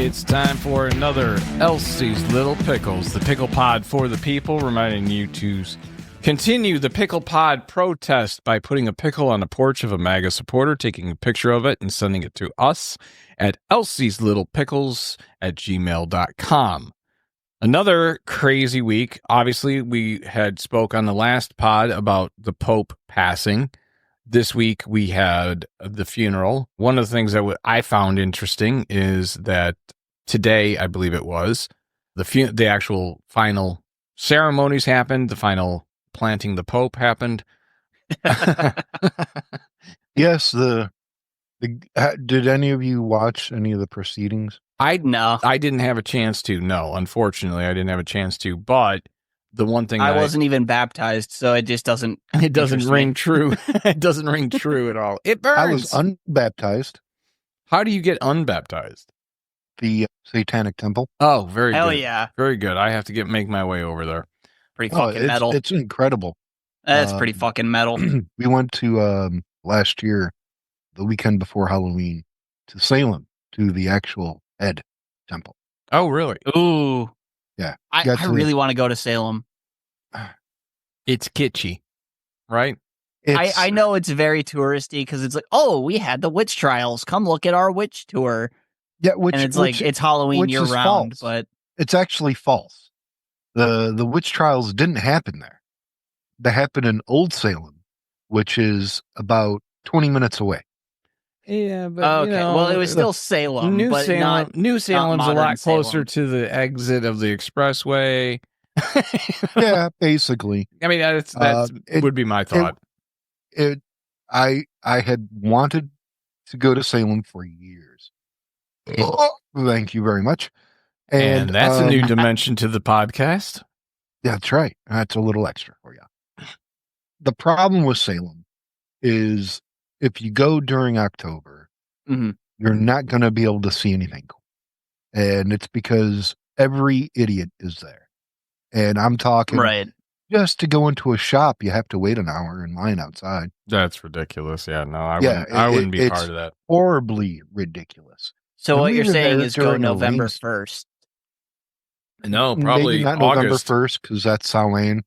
It's time for another Elsie's Little Pickles, the pickle pod for the people, reminding you to continue the pickle pod protest by putting a pickle on the porch of a MAGA supporter, taking a picture of it, and sending it to us at elsieslittlepickles@gmail.com. Another crazy week. Obviously, we had spoke on the last pod about the Pope passing. This week, we had the funeral. One of the things that I found interesting is that today, I believe it was, the actual final ceremonies happened. The final planting the Pope happened. Yes, did any of you watch any of the proceedings? No. I didn't have a chance to. No, unfortunately, I didn't have a chance to. But the one thing I wasn't even baptized, so it just doesn't. It doesn't ring true. It doesn't ring true at all. It burns. I was unbaptized. How do you get unbaptized? The Satanic Temple. Oh, very Hell good. yeah. Very good. I have to make my way over there. Pretty fucking metal. It's incredible. That's pretty fucking metal. We went to last year, the weekend before Halloween, to Salem, to the actual Ed Temple. Oh, really? Ooh. Yeah. I really want to go to Salem. It's kitschy, right? I know it's very touristy because it's like, oh, we had the witch trials. Come look at our witch tour. Yeah, and it's Halloween year round, but it's actually false. The witch trials didn't happen there. They happened in Old Salem, which is about 20 minutes away. Yeah, but okay. Well, it was still Salem. New Salem's a lot closer Salem. to the exit of the expressway. Yeah, basically. I mean, that would be my thought. I had wanted to go to Salem for years. Thank you very much. And that's a new dimension to the podcast. That's right. That's a little extra for you. The problem with Salem is if you go during October, mm-hmm. you're not going to be able to see anything cool. And it's because every idiot is there. And I'm talking just to go into a shop, you have to wait an hour in line outside. That's ridiculous. Yeah, no, I wouldn't be part of that. Horribly ridiculous. So what you're saying is go November 1st. No, probably maybe not August. November 1st because that's Salem,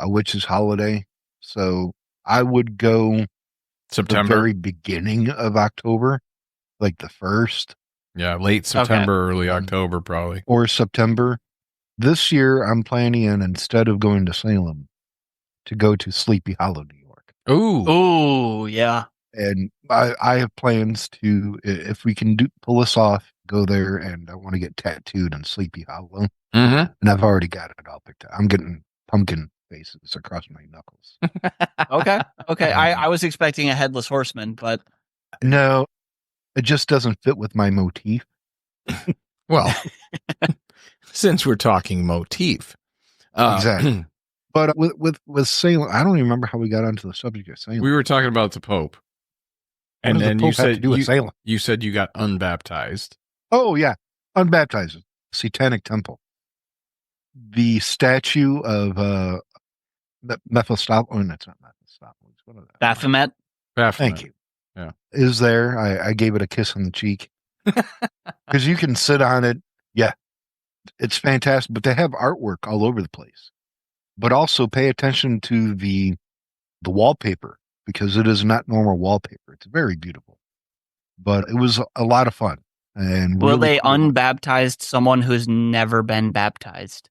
which is holiday. So I would go September, the very beginning of October, like the 1st. Yeah, late September, early October, probably. Or September. This year, I'm planning on, instead of going to Salem, to go to Sleepy Hollow, New York. Ooh, yeah. And I have plans to, if we can pull this off, go there, and I want to get tattooed in Sleepy Hollow. Mm-hmm. And I've already got it all picked up. I'm getting pumpkin faces across my knuckles. Okay. I was expecting a headless horseman, but no, it just doesn't fit with my motif. Well, since we're talking motif, exactly. But with Salem, I don't even remember how we got onto the subject of Salem. We were talking about the Pope, and then you said you said you got unbaptized. Oh yeah, unbaptized. Satanic Temple. The statue of Mephistopheles. Oh, that's not Mephistopheles. What is that? Baphomet. Thank you. Yeah, is there? I gave it a kiss on the cheek because you can sit on it. Yeah, it's fantastic. But they have artwork all over the place. But also pay attention to the wallpaper because it is not normal wallpaper. It's very beautiful. But it was a lot of fun. And will they unbaptize someone who's never been baptized?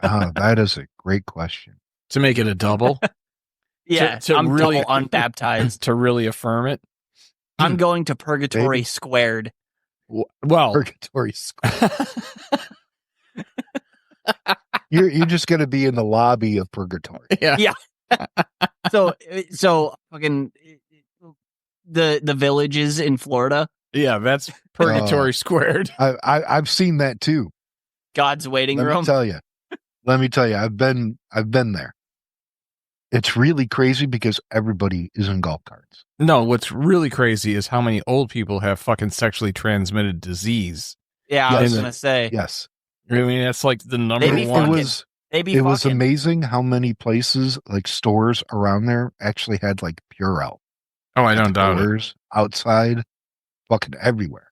That is a great question. To make it a double? Yeah, I'm really double unbaptized. To really affirm it? I'm going to Purgatory Squared. Well, Purgatory Squared. You're just going to be in the lobby of Purgatory. Yeah. So fucking the villages in Florida. Yeah, that's Purgatory Squared. I've seen that too. God's waiting room. Let me tell you, I've been there. It's really crazy because everybody is in golf carts. No, what's really crazy is how many old people have fucking sexually transmitted disease. Yeah, I was going to say. Yes. I mean, that's like the number one. It was amazing how many places, like stores around there, actually had like Purell. Oh, I don't doubt it. Outside, fucking everywhere.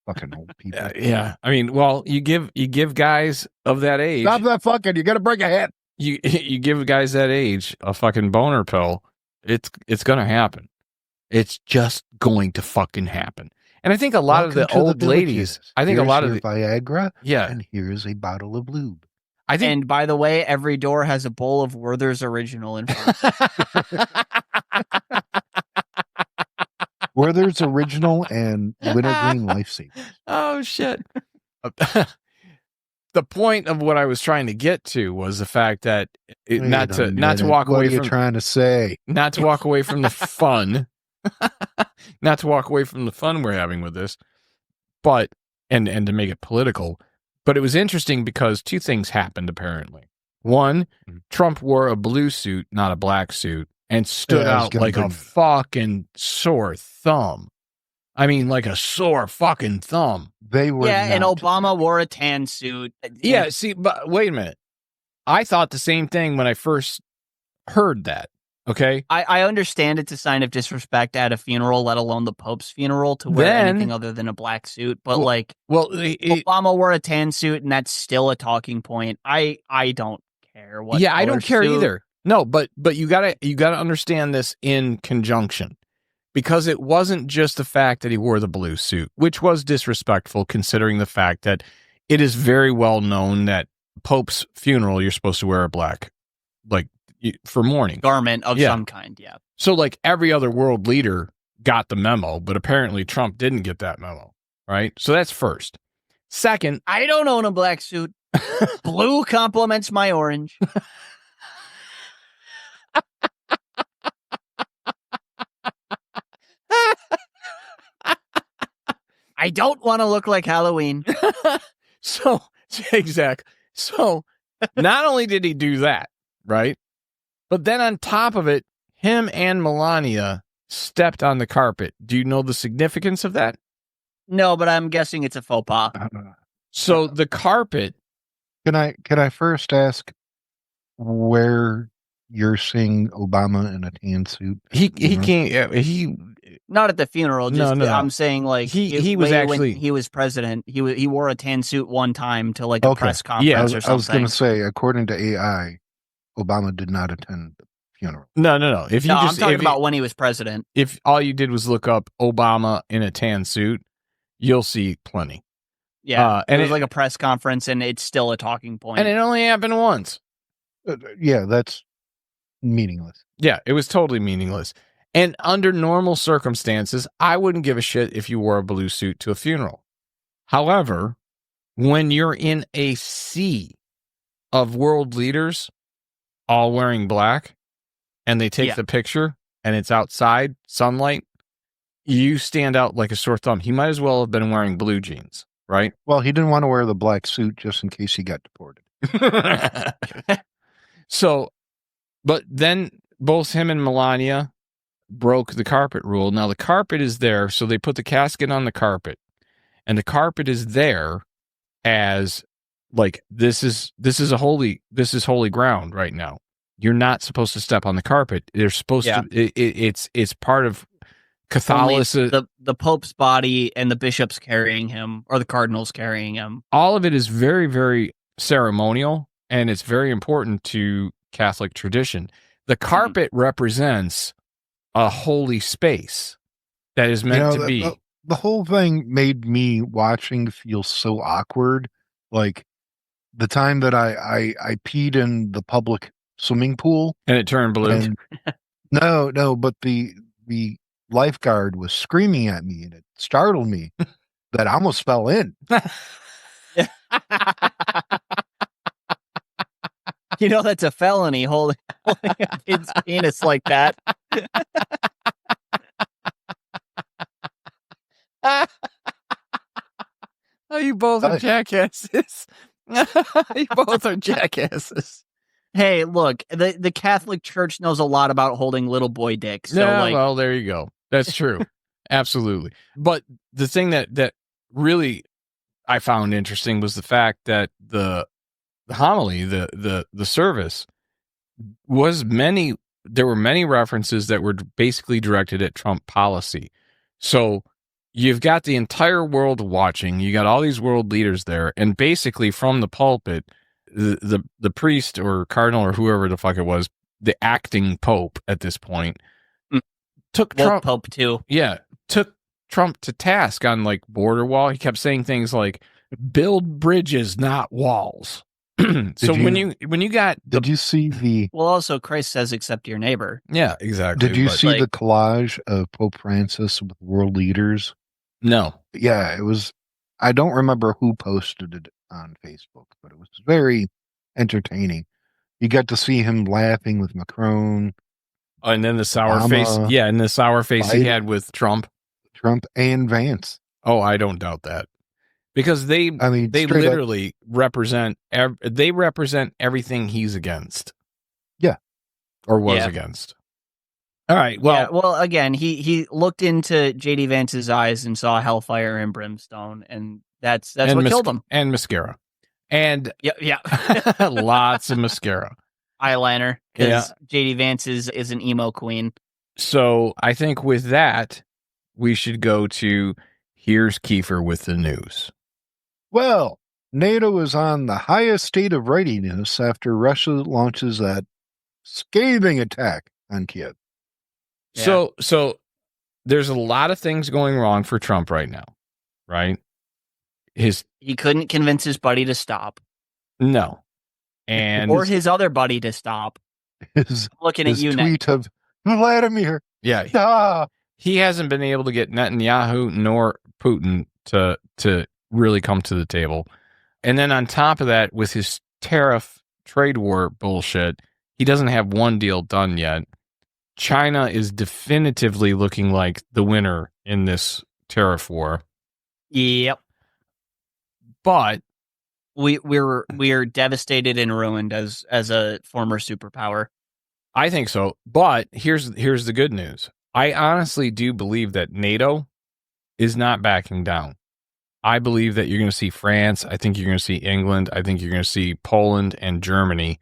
Fucking old people. Yeah. I mean, well, you give guys of that age. Stop that fucking. You got to break a hip. You give guys that age a fucking boner pill. It's gonna happen. It's just going to fucking happen. And I think a lot of the old ladies. I think a lot of the Viagra. Yeah. And here's a bottle of lube. I think. And by the way, every door has a bowl of Werther's Original in front. Werther's Original and Wintergreen Lifesavers. Oh shit. The point of what I was trying to get to was the fact that not to walk away from. What are you trying to say? Not to walk away from the fun. Not to walk away from the fun we're having with this, but and to make it political. But it was interesting because two things happened apparently. One, Trump wore a blue suit, not a black suit, and stood out like a fucking sore thumb. I mean, like a sore fucking thumb. They were. Yeah, and Obama wore a tan suit. Yeah, see, but wait a minute. I thought the same thing when I first heard that. Okay, I understand it's a sign of disrespect at a funeral, let alone the Pope's funeral, to wear anything other than a black suit. But Obama wore a tan suit, and that's still a talking point. I don't care what. Yeah, I don't care either. No, but you gotta understand this in conjunction, because it wasn't just the fact that he wore the blue suit, which was disrespectful, considering the fact that it is very well known that Pope's funeral you're supposed to wear a black, like, for mourning garment of some kind. Yeah. So like every other world leader got the memo, but apparently Trump didn't get that memo. Right. So that's first. Second, I don't own a black suit. Blue complements my orange. I don't want to look like Halloween. So exactly. So not only did he do that, right? But then on top of it, him and Melania stepped on the carpet. Do you know the significance of that? No, but I'm guessing it's a faux pas. So the carpet. Can I first ask where you're seeing Obama in a tan suit? He can't. He not at the funeral. Just no. I'm saying like he was actually when he was president. He wore a tan suit one time to like a press conference or something. I was going to say, according to AI, Obama did not attend the funeral. No. I'm talking about when he was president. If all you did was look up Obama in a tan suit, you'll see plenty. Yeah, and it was like a press conference, and it's still a talking point. And it only happened once. Yeah, that's meaningless. Yeah, it was totally meaningless. And under normal circumstances, I wouldn't give a shit if you wore a blue suit to a funeral. However, when you're in a sea of world leaders all wearing black, and they take the picture, and it's outside, sunlight, you stand out like a sore thumb. He might as well have been wearing blue jeans, right? Well, he didn't want to wear the black suit just in case he got deported. So, but then both him and Melania broke the carpet rule. Now the carpet is there, so they put the casket on the carpet, and the carpet is there as like this is holy ground right now. You're not supposed to step on the carpet. They're supposed to. It's part of Catholicism. The Pope's body and the bishops carrying him, or the cardinals carrying him. All of it is very, very ceremonial, and it's very important to Catholic tradition. The carpet represents a holy space that is meant to be. The whole thing made me watching feel so awkward. Like the time that I peed in the public swimming pool, and it turned blue. No, but the lifeguard was screaming at me, and it startled me that I almost fell in. You know, that's a felony, holding a kid's penis like that. Oh, you both are jackasses. You both are jackasses. Hey, look, the Catholic Church knows a lot about holding little boy dicks. So well, there you go. That's true. Absolutely. But the thing that really I found interesting was the fact that the homily, the service was there were many references that were basically directed at Trump policy. So you've got the entire world watching. You got all these world leaders there, and basically from the pulpit, the priest or cardinal or whoever the fuck it was, the acting pope at this point, took Trump. Pope too. Yeah, took Trump to task on like border wall. He kept saying things like, "Build bridges, not walls." So when you got, did you see the? Well, also Christ says, "Accept your neighbor." Yeah, exactly. Did you see the collage of Pope Francis with world leaders? No. Yeah, it was. I don't remember who posted it on Facebook, but it was very entertaining. You got to see him laughing with Macron. And then the sour face. Yeah, and the sour face Biden, he had with Trump. Trump and Vance. Oh, I don't doubt that. Because they literally represent everything he's against. Yeah. Or was against. All right. Well, well, again, he looked into JD Vance's eyes and saw hellfire and brimstone, and that's what killed him. And mascara. And yeah. Lots of mascara. Eyeliner, because JD Vance is an emo queen. So I think with that, we should go to here's Kiefer with the news. Well, NATO is on the highest state of readiness after Russia launches that scathing attack on Kiev. Yeah. So there's a lot of things going wrong for Trump right now, right? He couldn't convince his buddy to stop. No. And or his other buddy to stop. Looking at you, tweet of Vladimir. Yeah. He hasn't been able to get Netanyahu nor Putin to really come to the table. And then on top of that, with his tariff trade war bullshit, he doesn't have one deal done yet. China is definitively looking like the winner in this tariff war. Yep. But we're devastated and ruined as a former superpower. I think so. But here's the good news. I honestly do believe that NATO is not backing down. I believe that you're going to see France. I think you're going to see England. I think you're going to see Poland and Germany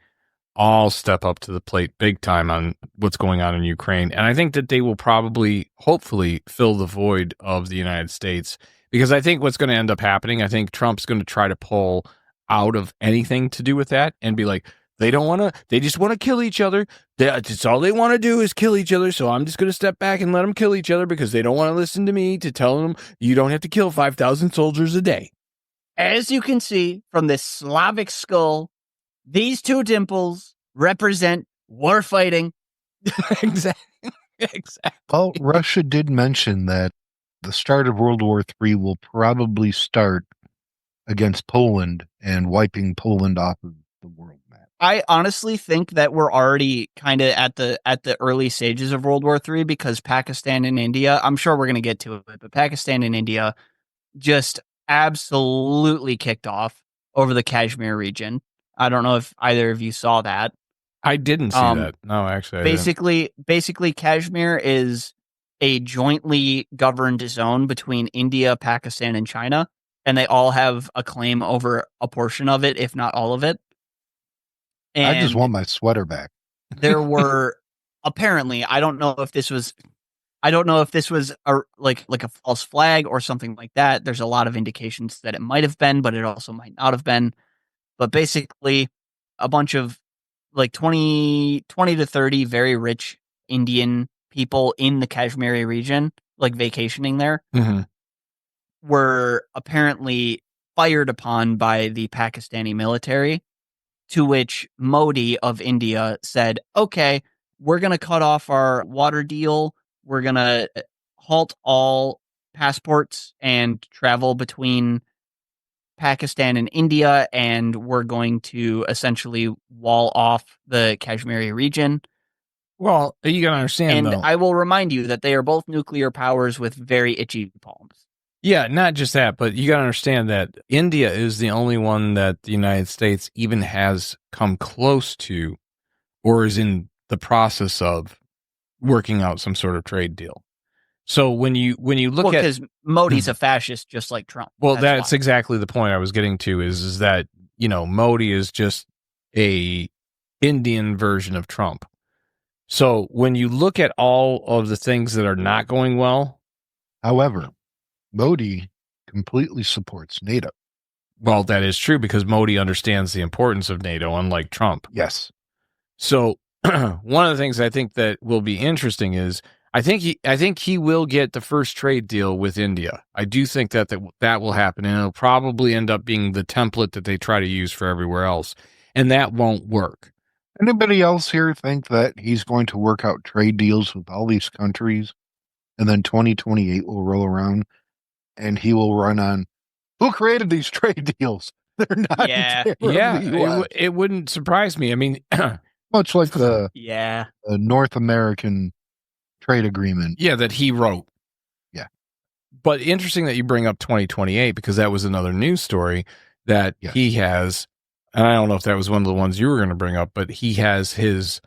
all step up to the plate big time on what's going on in Ukraine. And I think that they will probably, hopefully, fill the void of the United States. Because I think what's going to end up happening, I think Trump's going to try to pull out of anything to do with that and be like, they just want to kill each other. It's all they want to do is kill each other. So I'm just going to step back and let them kill each other because they don't want to listen to me to tell them you don't have to kill 5,000 soldiers a day. As you can see from this Slavic skull, these two dimples represent war fighting. Exactly. Well, Russia did mention that the start of World War III will probably start against Poland and wiping Poland off of the world map. I honestly think that we're already kind of at the early stages of World War III because Pakistan and India, I'm sure we're going to get to it, but Pakistan and India just absolutely kicked off over the Kashmir region. I don't know if either of you saw that. I didn't see that. No, actually, basically, Kashmir is a jointly governed zone between India, Pakistan, and China, and they all have a claim over a portion of it, if not all of it. And I just want my sweater back. There were apparently, I don't know if this was a false flag or something like that. There's a lot of indications that it might have been, but it also might not have been. But basically, a bunch of like 20 to 30 very rich Indian people in the Kashmiri region, like vacationing there, were apparently fired upon by the Pakistani military, to which Modi of India said, okay, we're going to cut off our water deal. We're going to halt all passports and travel between Pakistan and India, and we're going to essentially wall off the Kashmiri region. Well, you got to understand, and I will remind you that they are both nuclear powers with very itchy palms. Yeah, not just that, but you got to understand that India is the only one that the United States even has come close to or is in the process of working out some sort of trade deal. So when you look at, because Modi's a fascist just like Trump. Well, that's exactly the point I was getting to is that, Modi is just a Indian version of Trump. So when you look at all of the things that are not going well, however, Modi completely supports NATO. Well, that is true because Modi understands the importance of NATO, unlike Trump. Yes. So one of the things I think that will be interesting is I think he will get the first trade deal with India. I do think that will happen, and it'll probably end up being the template that they try to use for everywhere else, and that won't work. Anybody else here think that he's going to work out trade deals with all these countries, and then 2028 will roll around, and he will run on, who created these trade deals? They're not. It wouldn't surprise me. I mean, much like the North American trade agreement. Yeah, that he wrote. Yeah. But interesting that you bring up 2028 because that was another news story that he has, and I don't know if that was one of the ones you were going to bring up, but he has his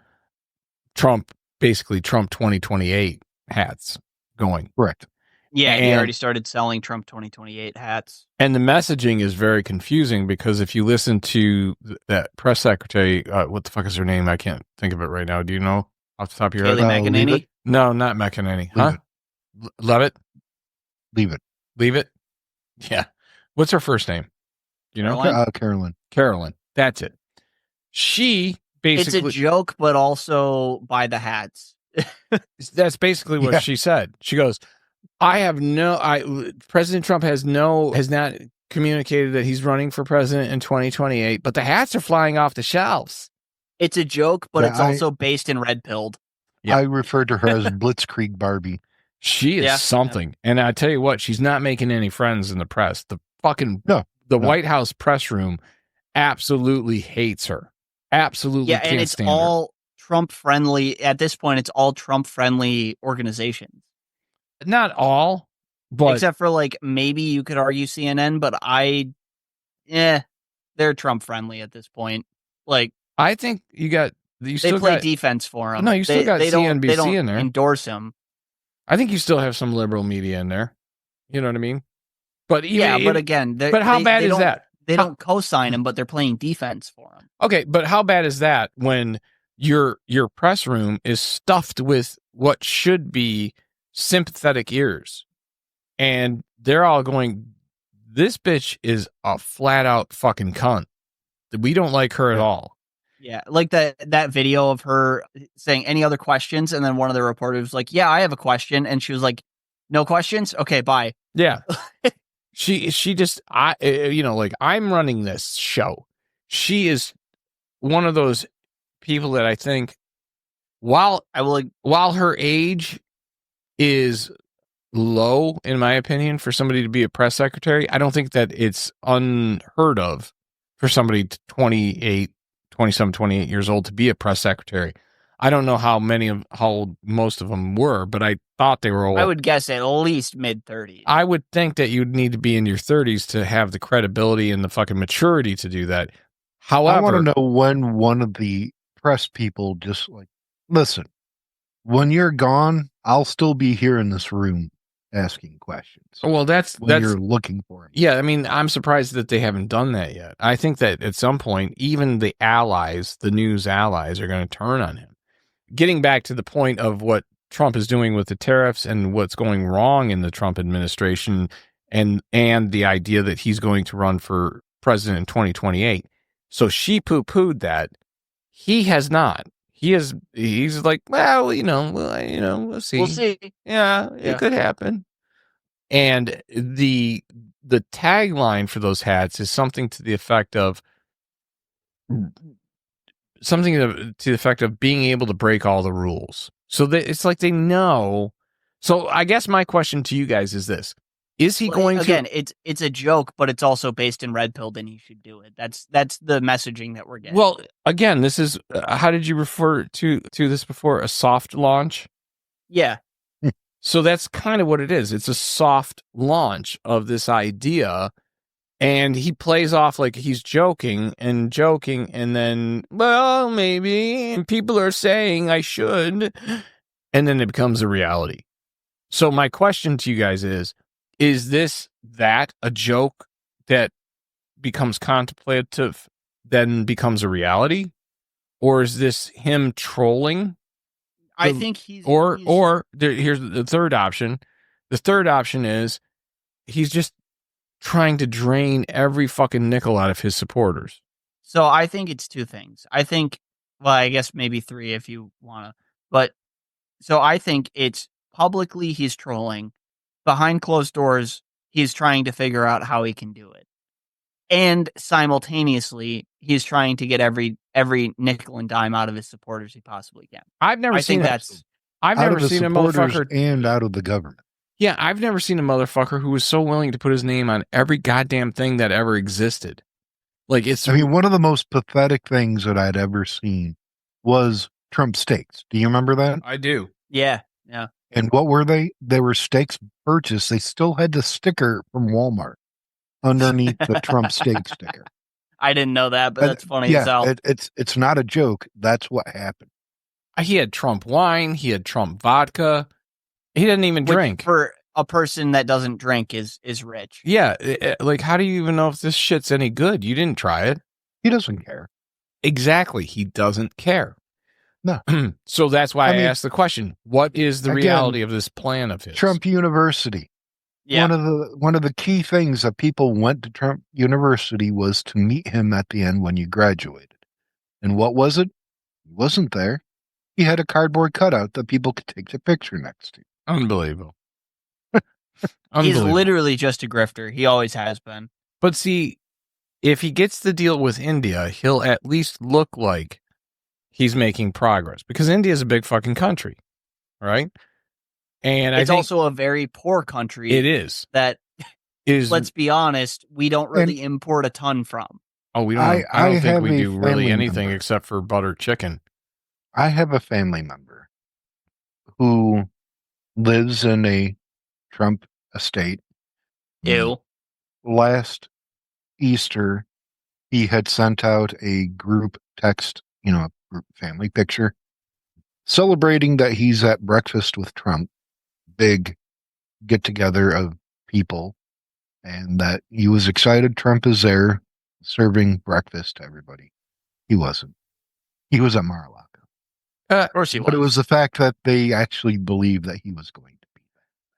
Trump 2028 hats going. Correct. Yeah, he already started selling Trump 2028 hats. And the messaging is very confusing because if you listen to that press secretary, what the fuck is her name? I can't think of it right now. Do you know off the top of your head? Kayleigh McEnany? No, not McEnany. Huh? Levitt? Leave it. Yeah. What's her first name? You know? Carolyn. Carolyn. That's it. She basically... It's a joke, but also by the hats. That's basically what she said. She goes, President Trump has not communicated that he's running for president in 2028, but the hats are flying off the shelves. It's a joke, but it's also based in red pilled. Yep. I refer to her as Blitzkrieg Barbie. She is something. Yeah. And I tell you what, she's not making any friends in the press. The White House press room absolutely hates her. Absolutely can't and it's stand all Trump friendly. At this point, it's all Trump friendly organizations. Not all, but except for like maybe you could argue CNN, but they're Trump friendly at this point. Like I think they play defense for him. No, you still got CNBC they don't in there. Endorse him. I think you still have some liberal media in there. You know what I mean? But but again, how bad is that? They don't co-sign him, but they're playing defense for him. Okay, but how bad is that when your press room is stuffed with what should be sympathetic ears, and they're all going, "This bitch is a flat out fucking cunt. We don't like her at all." Yeah, like that video of her saying any other questions, and then one of the reporters was like, "Yeah, I have a question," and she was like, "No questions? Okay, bye." Yeah, she just like I'm running this show. She is one of those people that I think, while her age is low, in my opinion, for somebody to be a press secretary, I don't think that it's unheard of for somebody 28 years old to be a press secretary. I don't know how most of them were, but I thought they were old. I would guess at least mid-30s. I would think that you'd need to be in your 30s to have the credibility and the fucking maturity to do that. However, I want to know when one of the press people just like, listen, when you're gone, I'll still be here in this room asking questions. Well, that's you're looking for him. Yeah, I mean, I'm surprised that they haven't done that yet. I think that at some point, even the news allies, are going to turn on him. Getting back to the point of what Trump is doing with the tariffs and what's going wrong in the Trump administration, and the idea that he's going to run for president in 2028. So she poo-pooed that. He has not. He's like, well, we'll see. We'll see. Yeah, it could happen. And the tagline for those hats is something to the effect of being able to break all the rules. So it's like they know. So I guess my question to you guys is this: is he going to? Again, it's a joke, but it's also based in red pill. Then he should do it. That's the messaging that we're getting. Well, again, this is how did you refer to this before? A soft launch. Yeah. So that's kind of what it is. It's a soft launch of this idea. And he plays off like he's joking, and then, well, maybe, and people are saying I should, and then it becomes a reality. So my question to you guys is this a joke that becomes contemplative, then becomes a reality? Or is this him trolling? I think he's... Here's the third option. The third option is he's just trying to drain every fucking nickel out of his supporters. So I think it's two things. I think, well, I guess maybe three if you want to. But so I think it's publicly he's trolling. Behind closed doors, he's trying to figure out how he can do it. And simultaneously, he's trying to get every nickel and dime out of his supporters he possibly can. I've never seen a motherfucker and out of the government. Yeah, I've never seen a motherfucker who was so willing to put his name on every goddamn thing that ever existed. Like one of the most pathetic things that I'd ever seen was Trump steaks. Do you remember that? I do. Yeah. And what were they? They were steaks purchased. They still had the sticker from Walmart underneath the Trump steak sticker. I didn't know that, but that's funny as hell. It's not a joke. That's what happened. He had Trump wine. He had Trump vodka. He didn't even drink. For a person that doesn't drink is rich. Yeah. Like, how do you even know if this shit's any good? You didn't try it. He doesn't care. Exactly. He doesn't care. No. So that's why I asked the question. What is the reality of this plan of his? Trump University. Yeah. One of the key things that people went to Trump University was to meet him at the end when you graduated. And what was it? He wasn't there. He had a cardboard cutout that people could take the picture next to. Unbelievable. He's literally just a grifter. He always has been. But see, if he gets the deal with India, he'll at least look like he's making progress, because India is a big fucking country, right? And it's also a very poor country. It is. That is. Let's be honest, we don't really import a ton from. Oh, we don't. I don't think we do really anything except for butter chicken. I have a family member who lives in a Trump estate. Ew. Last Easter, he had sent out a group text, a group family picture, celebrating that he's at breakfast with Trump, big get together of people, and that he was excited Trump is there serving breakfast to everybody. He wasn't. He was at Mar-a-Lago. Of course he was. But it was the fact that they actually believed that he was going to be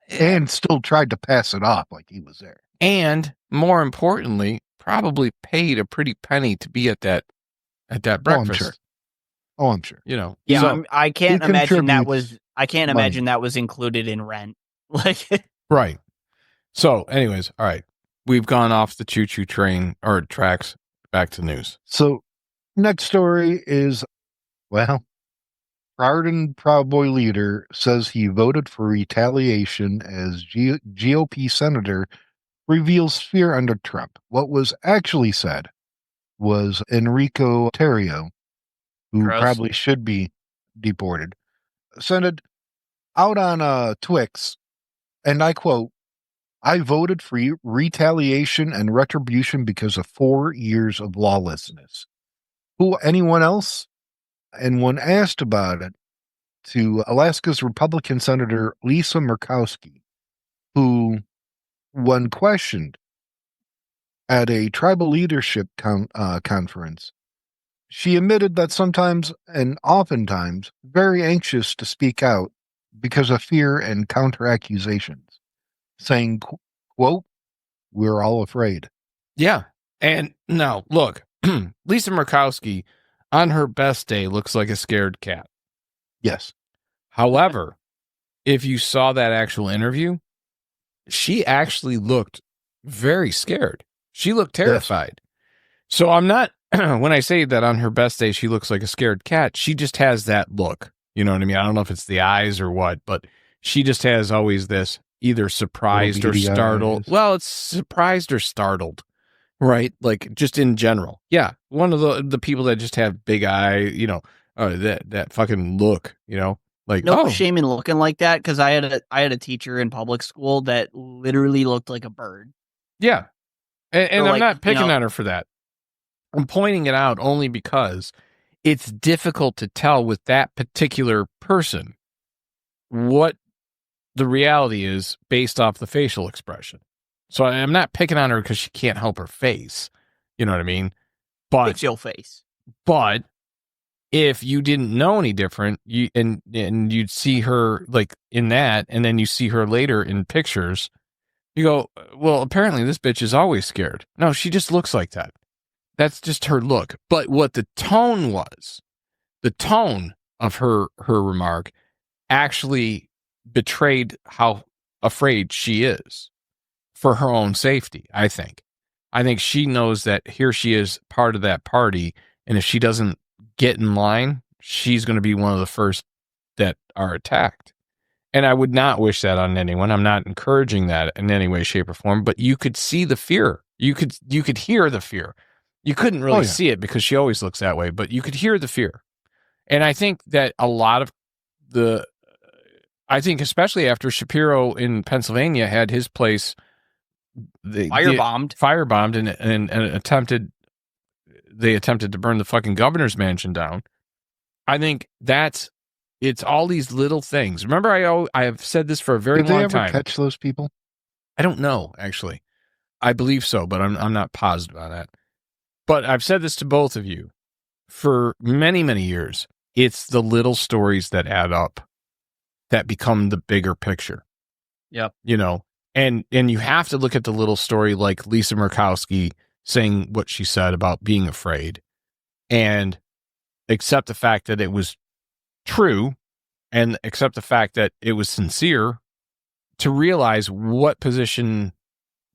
there. And still tried to pass it off like he was there. And more importantly, probably paid a pretty penny to be at that breakfast. I'm sure. Yeah, so I can't imagine that was. I can't imagine that was included in rent. Like, right. So, anyways, all right, we've gone off the choo-choo train or tracks. Back to news. So, next story is, Proud Boy leader says he voted for retaliation as GOP senator reveals fear under Trump. What was actually said was Enrico Terrio, who probably should be deported, sent out on Twix, and I quote, "I voted for retaliation and retribution because of 4 years of lawlessness. Who, anyone else?" And when asked about it to Alaska's Republican Senator Lisa Murkowski, who, when questioned at a tribal leadership conference, she admitted that sometimes and oftentimes very anxious to speak out because of fear and counter accusations, saying, quote, "We're all afraid." Yeah. And no, look, Lisa Murkowski on her best day looks like a scared cat. Yes. However, if you saw that actual interview, she actually looked very scared. She looked terrified. Yes. So I'm not, when I say that on her best day, she looks like a scared cat, she just has that look. You know what I mean? I don't know if it's the eyes or what, but she just has always this either surprised or startled. Eyes. Well, it's surprised or startled, right? Like just in general. Yeah. One of the people that just have big eye, that fucking look, like no shame in looking like that, because I had a teacher in public school that literally looked like a bird. Yeah. And I'm not picking on her for that. I'm pointing it out only because it's difficult to tell with that particular person what the reality is based off the facial expression. So I'm not picking on her because she can't help her face. You know what I mean? But it's your face. But if you didn't know any different, and you'd see her like in that, and then you see her later in pictures, You go, well, apparently this bitch is always scared. No, she just looks like that. That's just her look. But what the tone of her remark actually betrayed how afraid she is for her own safety, I think. I think she knows that here she is part of that party, and if she doesn't get in line, she's going to be one of the first that are attacked. And I would not wish that on anyone. I'm not encouraging that in any way, shape, or form, but you could see the fear. You could hear the fear. You couldn't really see it because she always looks that way, but you could hear the fear. And I think that a lot of I think especially after Shapiro in Pennsylvania had his place firebombed and they attempted to burn the fucking governor's mansion down. I think it's all these little things. Remember, I have said this for a very long time. Did they ever catch those people? I don't know, actually. I believe so, but I'm not positive on that. But I've said this to both of you for many, many years. It's the little stories that add up that become the bigger picture. Yep. You know, and you have to look at the little story like Lisa Murkowski saying what she said about being afraid and accept the fact that it was true and accept the fact that it was sincere to realize what position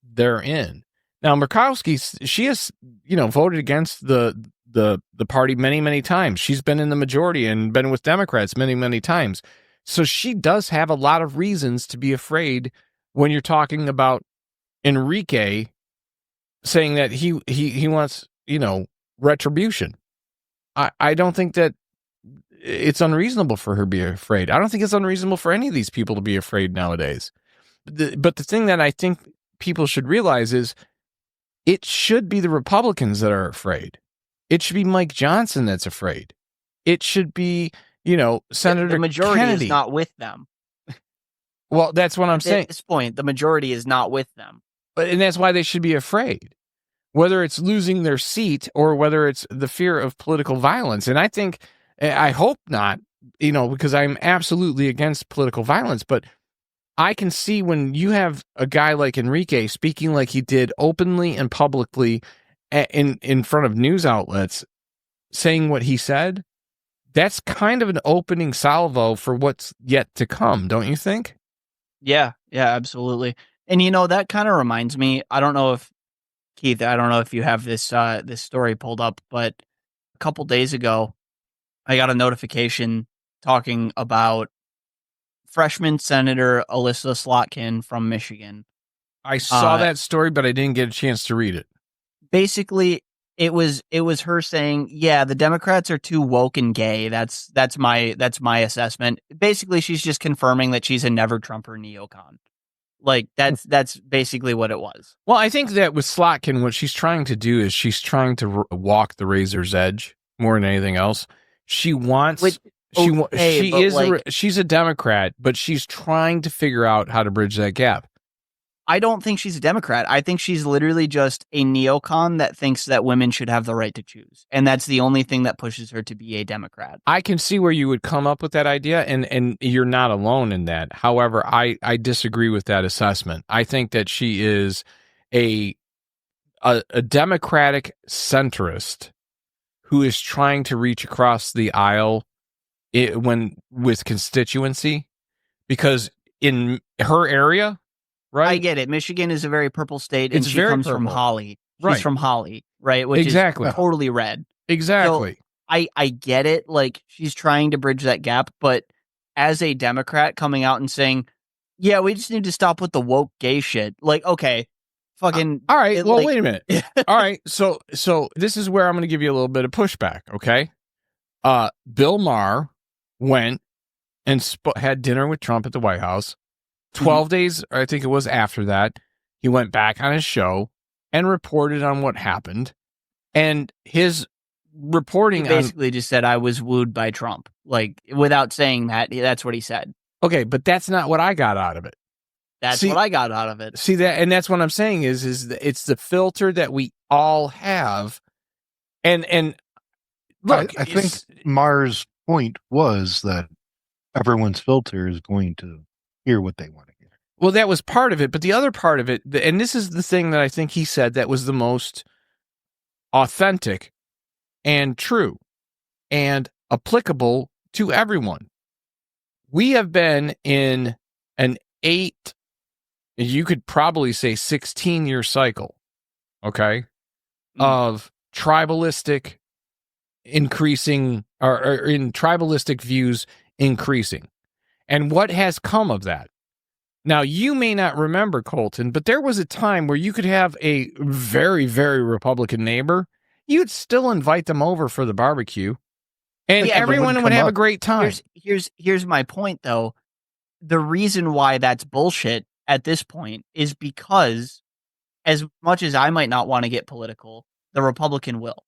they're in. Now, Murkowski, she has, voted against the party many, many times. She's been in the majority and been with Democrats many, many times. So she does have a lot of reasons to be afraid when you're talking about Enrique saying that he wants, retribution. I don't think that it's unreasonable for her to be afraid. I don't think it's unreasonable for any of these people to be afraid nowadays. But the thing that I think people should realize is it should be the Republicans that are afraid. It should be Mike Johnson that's afraid. It should be, Senator The majority Kennedy. is not with them. Well, that's what I'm saying. At this point, the majority is not with them. And that's why they should be afraid, whether it's losing their seat or whether it's the fear of political violence. And I hope not, because I'm absolutely against political violence, but I can see when you have a guy like Enrique speaking like he did openly and publicly in front of news outlets, saying what he said, that's kind of an opening salvo for what's yet to come, don't you think? Yeah, absolutely. And that kind of reminds me, I don't know if Keith, you have this this story pulled up, but a couple days ago, I got a notification talking about freshman Senator Alyssa Slotkin from Michigan. I saw that story, but I didn't get a chance to read it. Basically, it was her saying, "Yeah, the Democrats are too woke and gay." That's my assessment. Basically, she's just confirming that she's a never Trumper neocon. Like that's basically what it was. Well, I think that with Slotkin, what she's trying to do is she's trying to walk the razor's edge more than anything else. She wants. She's a Democrat, but she's trying to figure out how to bridge that gap. I don't think she's a Democrat. I think she's literally just a neocon that thinks that women should have the right to choose. And that's the only thing that pushes her to be a Democrat. I can see where you would come up with that idea, and you're not alone in that. However, I disagree with that assessment. I think that she is a Democratic centrist who is trying to reach across the aisle with constituency, because in her area, right? I get it. Michigan is a very purple state, and she comes from Holly. She's from Holly, right? Which is totally red. Exactly. So I get it. Like, she's trying to bridge that gap, but as a Democrat coming out and saying, "Yeah, we just need to stop with the woke gay shit," like, okay, fucking. All right. Well, wait a minute. All right. So this is where I'm going to give you a little bit of pushback. Okay. Bill Maher went and had dinner with Trump at the White House. 12 days, I think it was after that, he went back on his show and reported on what happened. And his reporting basically just said, "I was wooed by Trump." Like, without saying that, that's what he said. Okay, but that's not what I got out of it. That's what I got out of it. See that, and that's what I'm saying is it's the filter that we all have. And look, I think Maher's point was that everyone's filter is going to hear what they want to hear. Well, that was part of it, but the other part of it, and this is the thing that I think he said that was the most authentic and true and applicable to everyone. We have been in an 8, you could probably say 16-year cycle, okay, of tribalistic increasing, or in tribalistic views increasing. And what has come of that? Now, you may not remember, Colton, but there was a time where you could have a very, very Republican neighbor. You'd still invite them over for the barbecue, and everyone would have a great time. Here's my point, though. The reason why that's bullshit at this point is because, as much as I might not want to get political, the Republican will.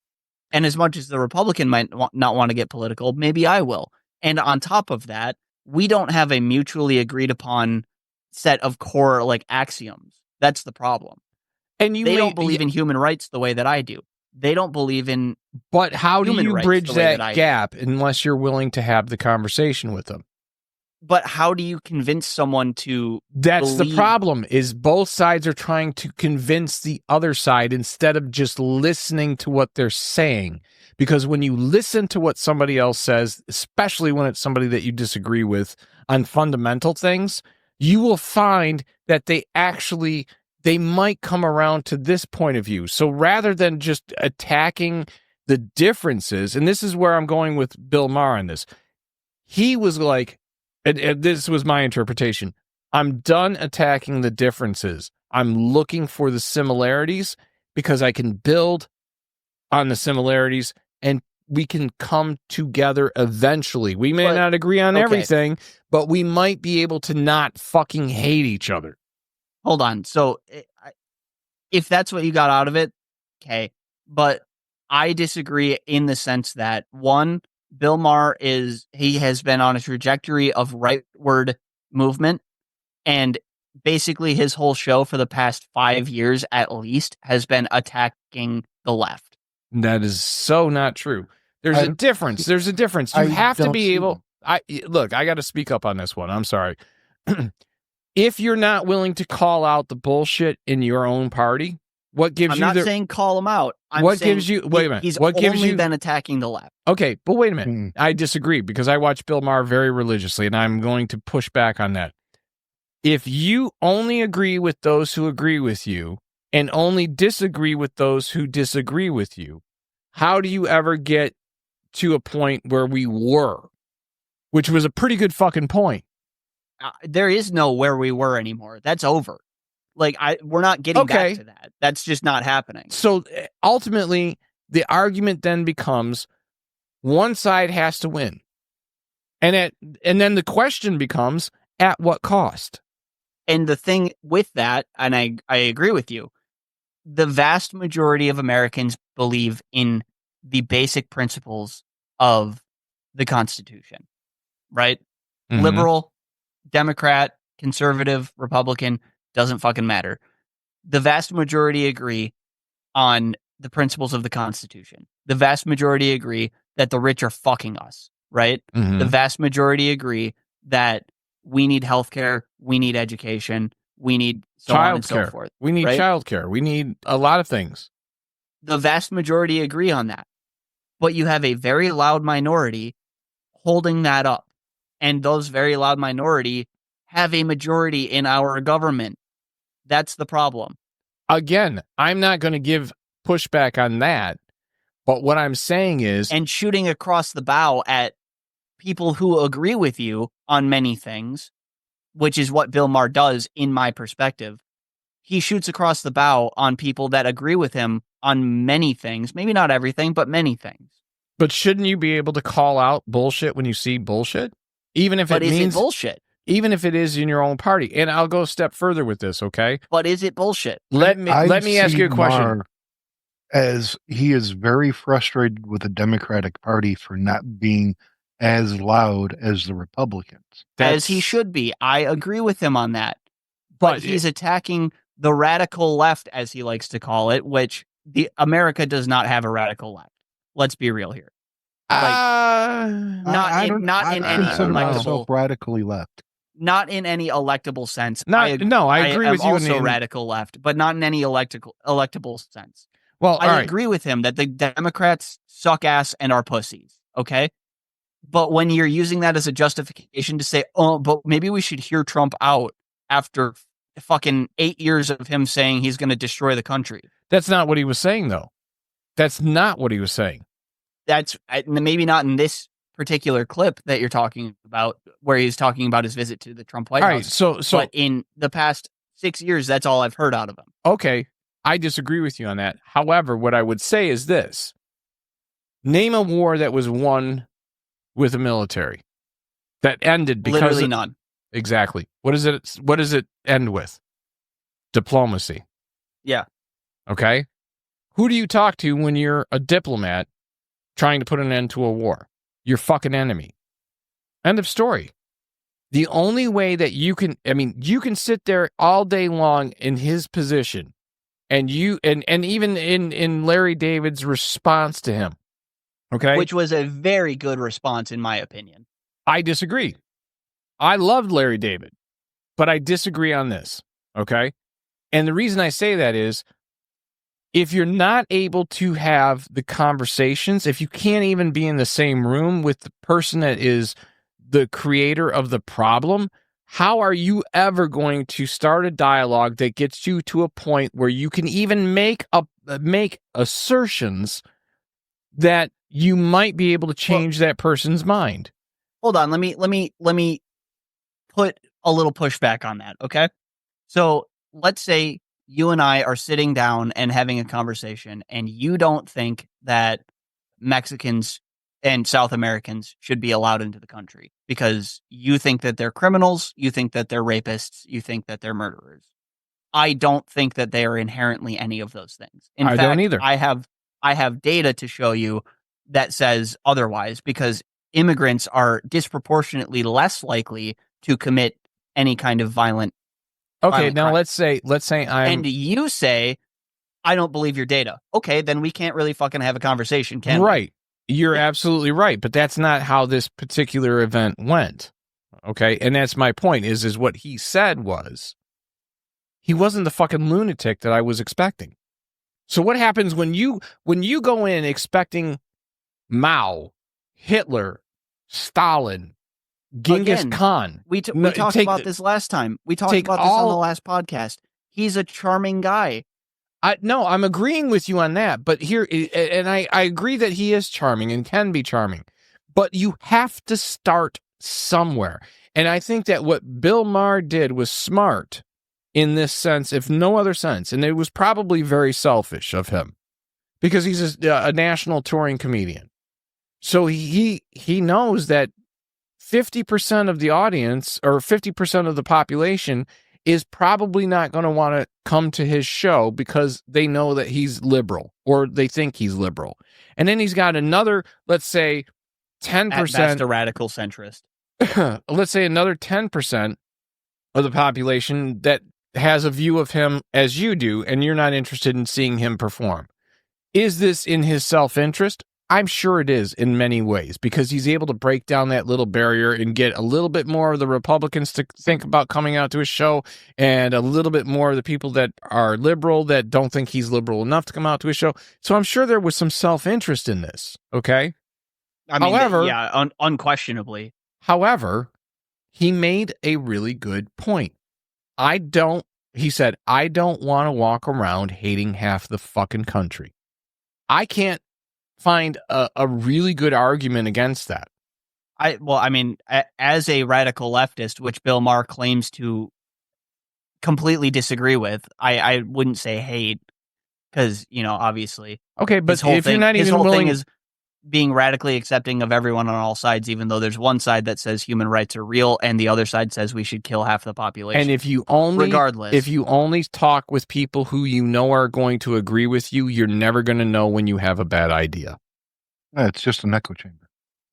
And as much as the Republican might not want to get political, maybe I will. And on top of that, we don't have a mutually agreed upon set of core axioms. That's the problem. And they don't believe in human rights the way that I do. They don't believe in. But how do you bridge that gap unless you're willing to have the conversation with them? But how do you convince someone to? That's the problem, is both sides are trying to convince the other side instead of just listening to what they're saying. Because when you listen to what somebody else says, especially when it's somebody that you disagree with on fundamental things, you will find that they might come around to this point of view. So rather than just attacking the differences, and this is where I'm going with Bill Maher on this, he was like, and this was my interpretation, I'm done attacking the differences. I'm looking for the similarities because I can build on the similarities and we can come together eventually. We may not agree on everything, but we might be able to not fucking hate each other. Hold on. So if that's what you got out of it, okay. But I disagree in the sense that, one, Bill Maher he has been on a trajectory of rightward movement, and basically his whole show for the past 5 years at least has been attacking the left. That is so not true. There's a difference. You have to be able. I got to speak up on this one. I'm sorry. If you're not willing to call out the bullshit in your own party, what gives I'm not saying call him out. What gives you? Wait a minute. He's what gives only you? Been attacking the left. Okay, but wait a minute. I disagree because I watch Bill Maher very religiously, and I'm going to push back on that. If you only agree with those who agree with you and only disagree with those who disagree with you, how do you ever get to a point where we were? Which was a pretty good fucking point. There is no where we were anymore. That's over. We're not getting back to that. That's just not happening. So ultimately, the argument then becomes one side has to win. And then the question becomes, at what cost? And the thing with that, and I agree with you, the vast majority of Americans believe in the basic principles of the Constitution, right? Mm-hmm. Liberal, Democrat, conservative, Republican, doesn't fucking matter. The vast majority agree on the principles of the Constitution. The vast majority agree that the rich are fucking us, right? Mm-hmm. The vast majority agree that we need healthcare, we need education, we need so on and so forth. We need childcare. We need a lot of things. The vast majority agree on that. But you have a very loud minority holding that up. And those very loud minority have a majority in our government. That's the problem. Again, I'm not going to give pushback on that. But what I'm saying is... And shooting across the bow at people who agree with you on many things, which is what Bill Maher does in my perspective. He shoots across the bow on people that agree with him on many things. Maybe not everything, but many things. But shouldn't you be able to call out bullshit when you see bullshit? Even if it means bullshit. Even if it is in your own party. And I'll go a step further with this, okay? But is it bullshit? Let me ask you a question. Maher, as he is very frustrated with the Democratic Party for not being as loud as the Republicans. As he should be. I agree with him on that. But he's attacking the radical left, as he likes to call it, which America does not have a radical left. Let's be real here. I consider myself radically left. not in any electable sense. I agree with you. Also radical left, but not in any electable sense. Well, I agree with him that the Democrats suck ass and are pussies. Okay. But when you're using that as a justification to say, oh, but maybe we should hear Trump out after fucking 8 years of him saying he's going to destroy the country. That's not what he was saying, though. That's not what he was saying. That's maybe not in this particular clip that you're talking about, where he's talking about his visit to the Trump White House. All right, so but in the past 6 years, that's all I've heard out of him. Okay, I disagree with you on that. However, what I would say is this: name a war that was won with a military that ended because literally none. Exactly. What does it end with? Diplomacy. Yeah. Okay. Who do you talk to when you're a diplomat trying to put an end to a war? Your fucking enemy. End of story. The only way that you can sit there all day long in his position, and even in Larry David's response to him. Okay. Which was a very good response, in my opinion. I disagree. I loved Larry David, but I disagree on this. Okay. And the reason I say that is, if you're not able to have the conversations, if you can't even be in the same room with the person that is the creator of the problem, how are you ever going to start a dialogue that gets you to a point where you can even make assertions that you might be able to change that person's mind? Hold on, let me put a little pushback on that, okay? So let's say you and I are sitting down and having a conversation, and you don't think that Mexicans and South Americans should be allowed into the country because you think that they're criminals, you think that they're rapists, you think that they're murderers. I don't think that they are inherently any of those things. In fact, don't either. I have data to show you that says otherwise, because immigrants are disproportionately less likely to commit any kind of violent. Okay, now crime. let's say and you say, I don't believe your data. Okay, then we can't really fucking have a conversation, can we? Right. You're absolutely right, but that's not how this particular event went. Okay, and that's my point. Is what he said was, he wasn't the fucking lunatic that I was expecting. So what happens when you go in expecting Mao, Hitler, Stalin, Genghis Khan? We talked about this last time. We talked about this on the last podcast. He's a charming guy. No, I'm agreeing with you on that. But here, and I agree that he is charming and can be charming. But you have to start somewhere. And I think that what Bill Maher did was smart in this sense, if no other sense. And it was probably very selfish of him because he's a national touring comedian. So he knows that 50% of the audience or 50% of the population is probably not going to want to come to his show because they know that he's liberal or they think he's liberal. And then he's got another, let's say 10%. At best, a radical centrist. Let's say another 10% of the population that has a view of him as you do, and you're not interested in seeing him perform. Is this in his self-interest? I'm sure it is in many ways, because he's able to break down that little barrier and get a little bit more of the Republicans to think about coming out to his show, and a little bit more of the people that are liberal that don't think he's liberal enough to come out to his show. So I'm sure there was some self-interest in this. Okay. I mean, however, yeah, unquestionably. However, he made a really good point. He said, I don't want to walk around hating half the fucking country. I can't find a really good argument against that. As a radical leftist, which Bill Maher claims to completely disagree with, I wouldn't say hate, because, obviously. Okay, but if you're not even willing... thing is being radically accepting of everyone on all sides, even though there's one side that says human rights are real and the other side says we should kill half the population. And if you only talk with people who you know are going to agree with you, you're never going to know when you have a bad idea. It's just an echo chamber.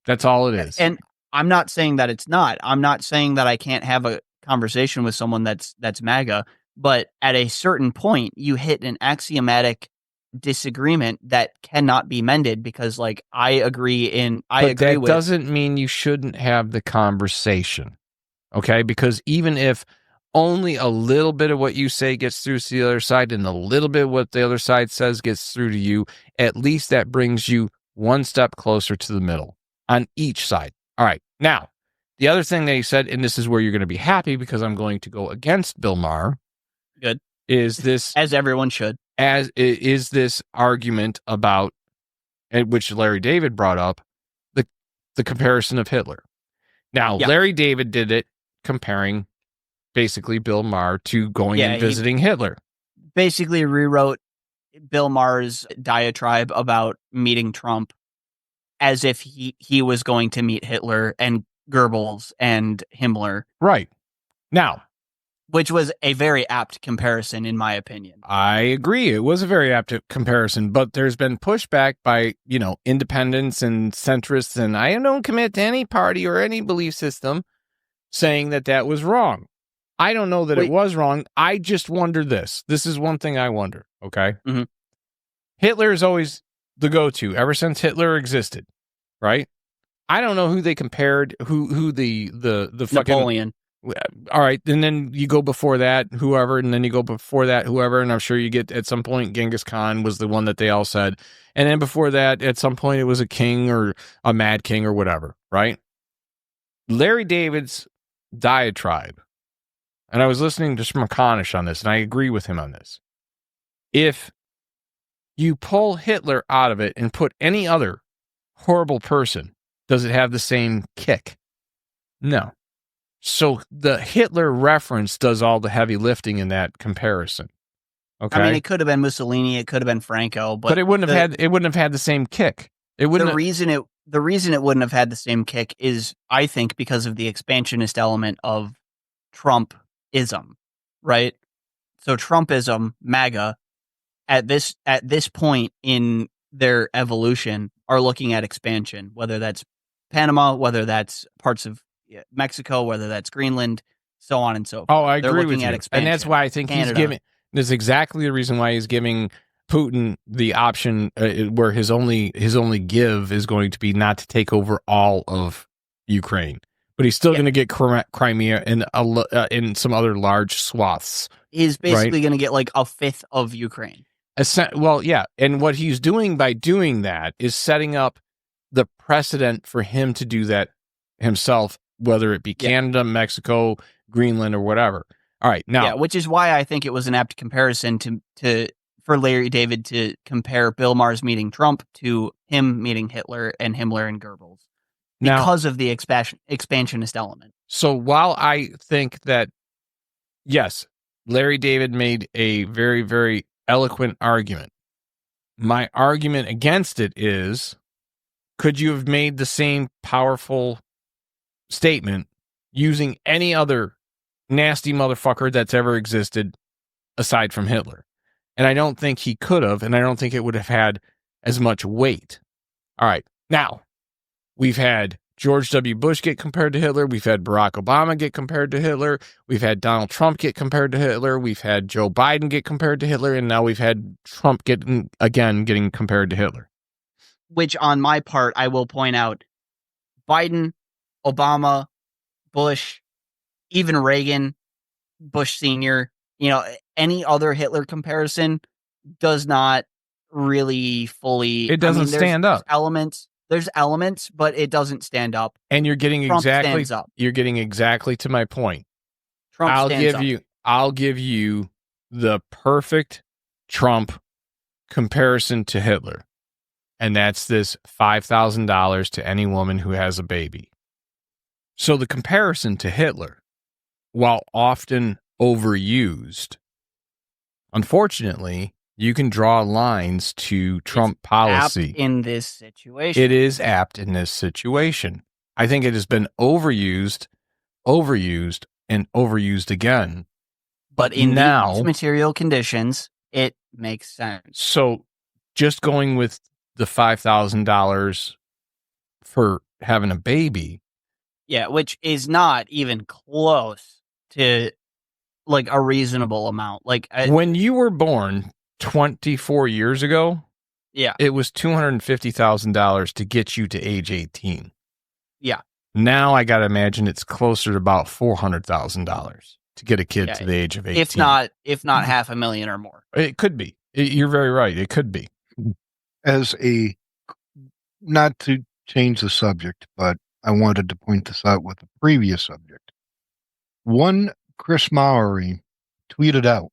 That's all it is. And I'm not saying that it's not. I'm not saying that I can't have a conversation with someone that's MAGA, but at a certain point you hit an axiomatic disagreement that cannot be mended, because I agree that doesn't mean you shouldn't have the conversation. Okay? Because even if only a little bit of what you say gets through to the other side and a little bit of what the other side says gets through to you, at least that brings you one step closer to the middle on each side. All right. Now, the other thing that he said, and this is where you're going to be happy because I'm going to go against Bill Maher. Good. Is this, as everyone should, is this argument about, which Larry David brought up, the comparison of Hitler. Now, Larry David did it comparing basically Bill Maher to going and visiting Hitler. Basically rewrote Bill Maher's diatribe about meeting Trump as if he was going to meet Hitler and Goebbels and Himmler. Right. Now, which was a very apt comparison, in my opinion. I agree. It was a very apt comparison, but there's been pushback by, independents and centrists, and I don't commit to any party or any belief system, saying that was wrong. I don't know that it was wrong. I just wonder this. This is one thing I wonder, okay? Mm-hmm. Hitler is always the go-to ever since Hitler existed, right? I don't know who they compared, who the Napoleon. All right, and then you go before that, whoever, and then you go before that, whoever, and I'm sure you get at some point Genghis Khan was the one that they all said, and then before that, at some point it was a king or a mad king or whatever, right? Larry David's diatribe, and I was listening to Schmuckonish on this, and I agree with him on this. If you pull Hitler out of it and put any other horrible person, does it have the same kick? No. So the Hitler reference does all the heavy lifting in that comparison. Okay. I mean, it could have been Mussolini, it could have been Franco, but it wouldn't have had the same kick. It wouldn't. The reason it wouldn't have had the same kick is, I think, because of the expansionist element of Trumpism, right? So Trumpism, MAGA, at this point in their evolution, are looking at expansion, whether that's Panama, whether that's parts of Mexico, whether that's Greenland, so on and so forth. Oh, I agree with you. Expansion. And that's why I think Canada. he's giving. This is exactly the reason why he's giving Putin the option where his only give is going to be not to take over all of Ukraine, but he's still going to get Crimea and in some other large swaths. He's basically going to get like a fifth of Ukraine. Well, yeah, and what he's doing by doing that is setting up the precedent for him to do that himself, whether it be Canada, Mexico, Greenland, or whatever. All right, now, which is why I think it was an apt comparison for Larry David to compare Bill Maher's meeting Trump to him meeting Hitler and Himmler and Goebbels because of the expansionist element. So while I think that, yes, Larry David made a very, very eloquent argument, my argument against it is, could you have made the same powerful statement using any other nasty motherfucker that's ever existed aside from Hitler? And I don't think he could have, and I don't think it would have had as much weight. All right, now, we've had George W. Bush get compared to Hitler. We've had Barack Obama get compared to Hitler. We've had Donald Trump get compared to Hitler. We've had Joe Biden get compared to Hitler. And now we've had Trump getting compared to Hitler. Which, on my part, I will point out, Biden, Obama, Bush, even Reagan, Bush Sr., any other Hitler comparison does not really fully... It doesn't stand up. There's elements, but it doesn't stand up. And you're getting Trump stands up. You're getting exactly to my point. Trump stands up. I'll give you the perfect Trump comparison to Hitler. And that's this $5,000 to any woman who has a baby. So the comparison to Hitler, while often overused, unfortunately, you can draw lines to Trump policy. Apt in this situation. It is apt in this situation. I think it has been overused, and overused again. But in these material conditions, it makes sense. So just going with the $5,000 for having a baby. Yeah, which is not even close to like a reasonable amount. Like when you were born 24 years ago, yeah, it was $250,000 to get you to age 18. Yeah. Now I got to imagine it's closer to about $400,000 to get a kid to the age of 18. If not $500,000 or more. It could be. You're very right. It could be. Not to change the subject, but I wanted to point this out with the previous subject. One Chris Mowry tweeted out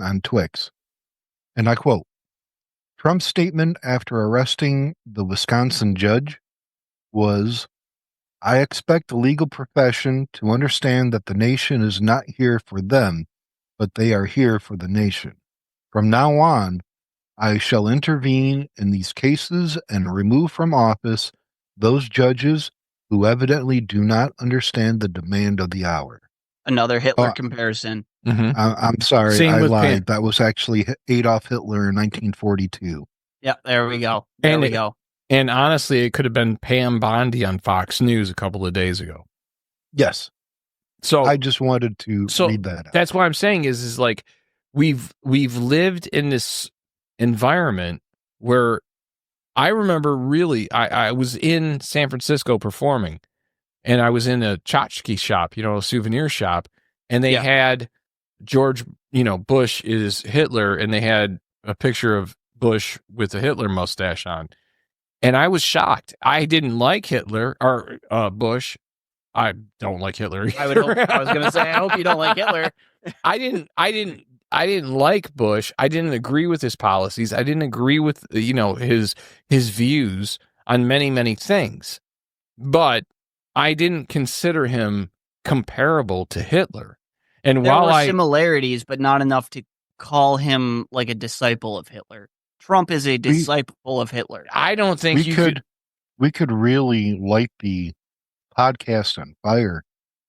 on Twix, and I quote, Trump's statement after arresting the Wisconsin judge was, I expect the legal profession to understand that the nation is not here for them, but they are here for the nation. From now on, I shall intervene in these cases and remove from office those judges who evidently do not understand the demand of the hour. Another Hitler comparison. Mm-hmm. I'm sorry, I lied. That was actually Adolf Hitler in 1942. Yep, there we go. There we go. And honestly, it could have been Pam Bondi on Fox News a couple of days ago. Yes. So I just wanted to read that out. That's what I'm saying is like we've lived in this environment where I remember really I was in San Francisco performing, and I was in a tchotchke shop, a souvenir shop, and they had George, Bush is Hitler, and they had a picture of Bush with a Hitler mustache on. And I was shocked. I didn't like Hitler or Bush. I don't like Hitler either. I was going to say, I hope you don't like Hitler. I didn't like Bush. I didn't agree with his policies. I didn't agree with, his views on many, many things. But I didn't consider him comparable to Hitler. And there were similarities, but not enough to call him like a disciple of Hitler. Trump is a disciple of Hitler. I don't think we could really light the podcast on fire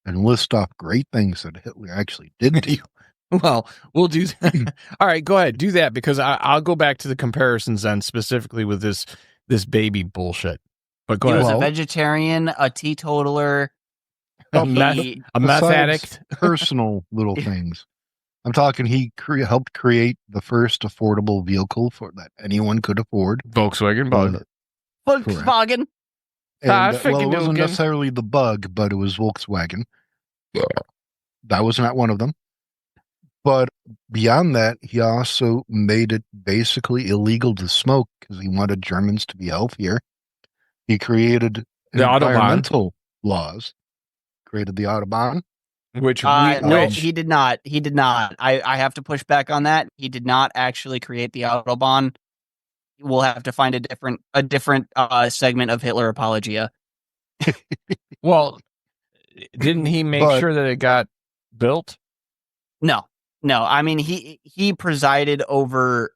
and list off great things that Hitler actually did to you. Well, we'll do that. All right, go ahead. Do that, because I'll go back to the comparisons then, specifically with this baby bullshit. But go ahead. He was a vegetarian, a teetotaler, a meth addict. Personal little things. I'm talking he helped create the first affordable vehicle that anyone could afford. Volkswagen Bug. Volkswagen. And, it wasn't necessarily the Bug, but it was Volkswagen. That was not one of them. But beyond that, he also made it basically illegal to smoke because he wanted Germans to be healthier. He created the environmental laws. Created the Autobahn. No, he did not. He did not. I have to push back on that. He did not actually create the Autobahn. We'll have to find a different segment of Hitler Apologia. Well, didn't he make sure that it got built? No. I mean, he presided over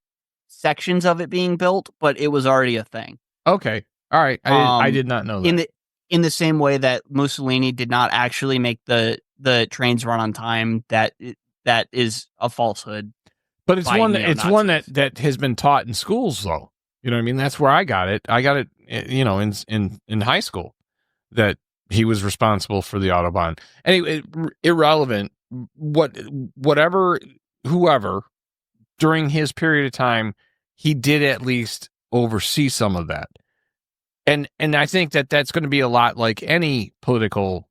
sections of it being built, but it was already a thing. Okay. All right. I did not know that. In the same way that Mussolini did not actually make the trains run on time, that is a falsehood. But it's one that has been taught in schools, though. You know what I mean? That's where I got it. I got it, in high school, that he was responsible for the Autobahn. Anyway, irrelevant. Whoever, during his period of time, he did at least oversee some of that. And I think that's going to be a lot like any political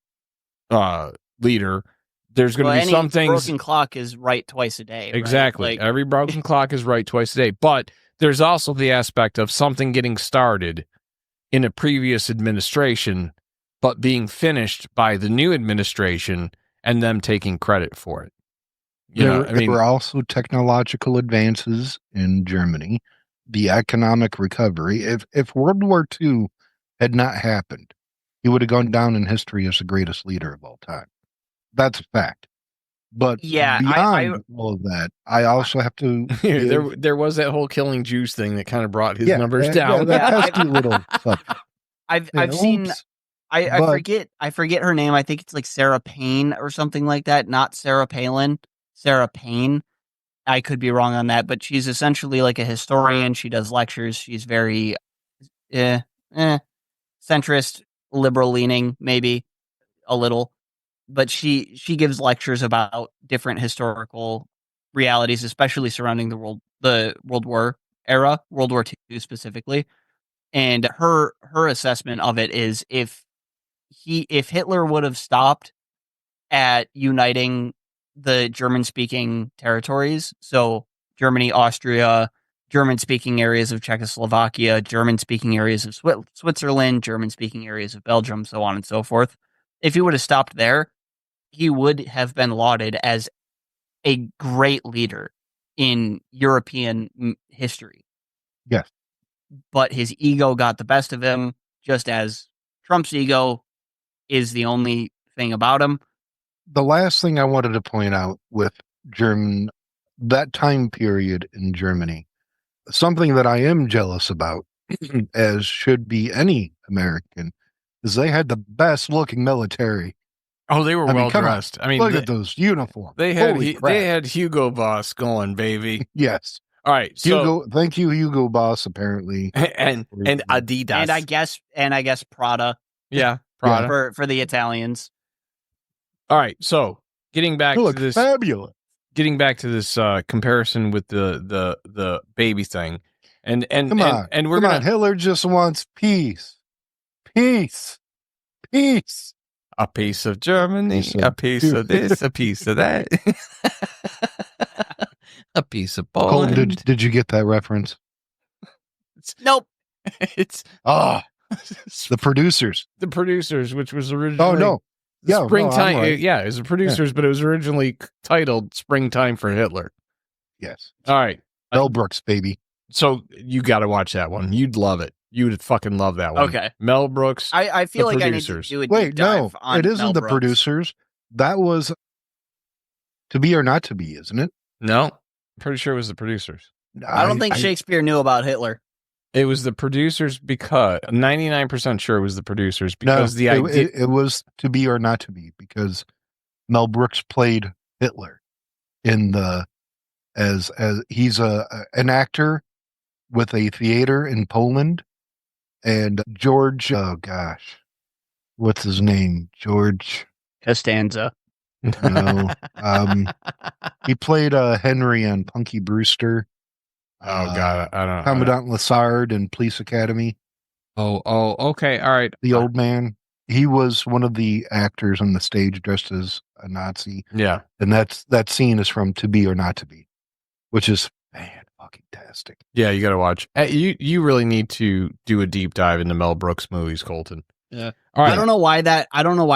leader. There's going to be some things. Broken clock is right twice a day. Exactly. Right? Every broken clock is right twice a day. But there's also the aspect of something getting started in a previous administration, but being finished by the new administration and them taking credit for it. There were also technological advances in Germany. The economic recovery. If World War II had not happened, he would have gone down in history as the greatest leader of all time. That's a fact. But beyond all of that, I also have to. There was that whole killing Jews thing that kind of brought his numbers down. That's a little. I've seen. I forget her name. I think it's like Sarah Payne or something like that. Not Sarah Palin. Sarah Payne. I could be wrong on that, but she's essentially like a historian. She does lectures. She's very centrist, liberal leaning, maybe a little, but she gives lectures about different historical realities, especially surrounding the World War era, World War II specifically. And her assessment of it is if if Hitler would have stopped at uniting the German-speaking territories, so Germany, Austria, German-speaking areas of Czechoslovakia, German-speaking areas of Switzerland, German-speaking areas of Belgium, so on and so forth. If he would have stopped there, he would have been lauded as a great leader in European history. Yes. But his ego got the best of him, just as Trump's ego is the only thing about him. The last thing I wanted to point out with that time period in Germany, something that I am jealous about, as should be any American, is they had the best looking military. Oh, they were well dressed. I mean, look at those uniforms. They had Hugo Boss going, baby. Yes. All right. So thank you, Hugo Boss, apparently. and Adidas. And I guess Prada. Yeah, Prada. For the Italians. All right. So getting back to this fabulous. Getting back to this comparison with the baby thing. And come on, Hitler just wants peace. Peace. Peace. A piece of Germany, a piece of this, a piece of that, a piece of Poland. Colton, did you get that reference? Nope. It's the producers. The producers, which was originally. Oh no. Yeah, springtime. No, right. Yeah, it was the producers, but it was originally titled "Springtime for Hitler." Yes. All right. Mel Brooks, baby. So you got to watch that one. You'd love it. You would fucking love that one. Okay. Mel Brooks. I feel like producers. I need to do a deep dive on it isn't Mel the Brooks. producers. That was To Be or Not to Be, isn't it? No, pretty sure it was the producers. I don't think Shakespeare knew about Hitler. It was the producers because 99% sure it was the producers because the idea it was To Be or Not to Be because Mel Brooks played Hitler in as he's an actor with a theater in Poland, and George, oh gosh, what's his name? George Costanza. No, he played Henry on Punky Brewster. Oh God, I don't know. Commandant Lassard in Police Academy. Oh, okay, all right. The old man. He was one of the actors on the stage dressed as a Nazi. Yeah, and that scene is from To Be or Not to Be, which is fantastic. Yeah, you got to watch. You really need to do a deep dive into Mel Brooks movies, Colton. Yeah. All right. I don't know why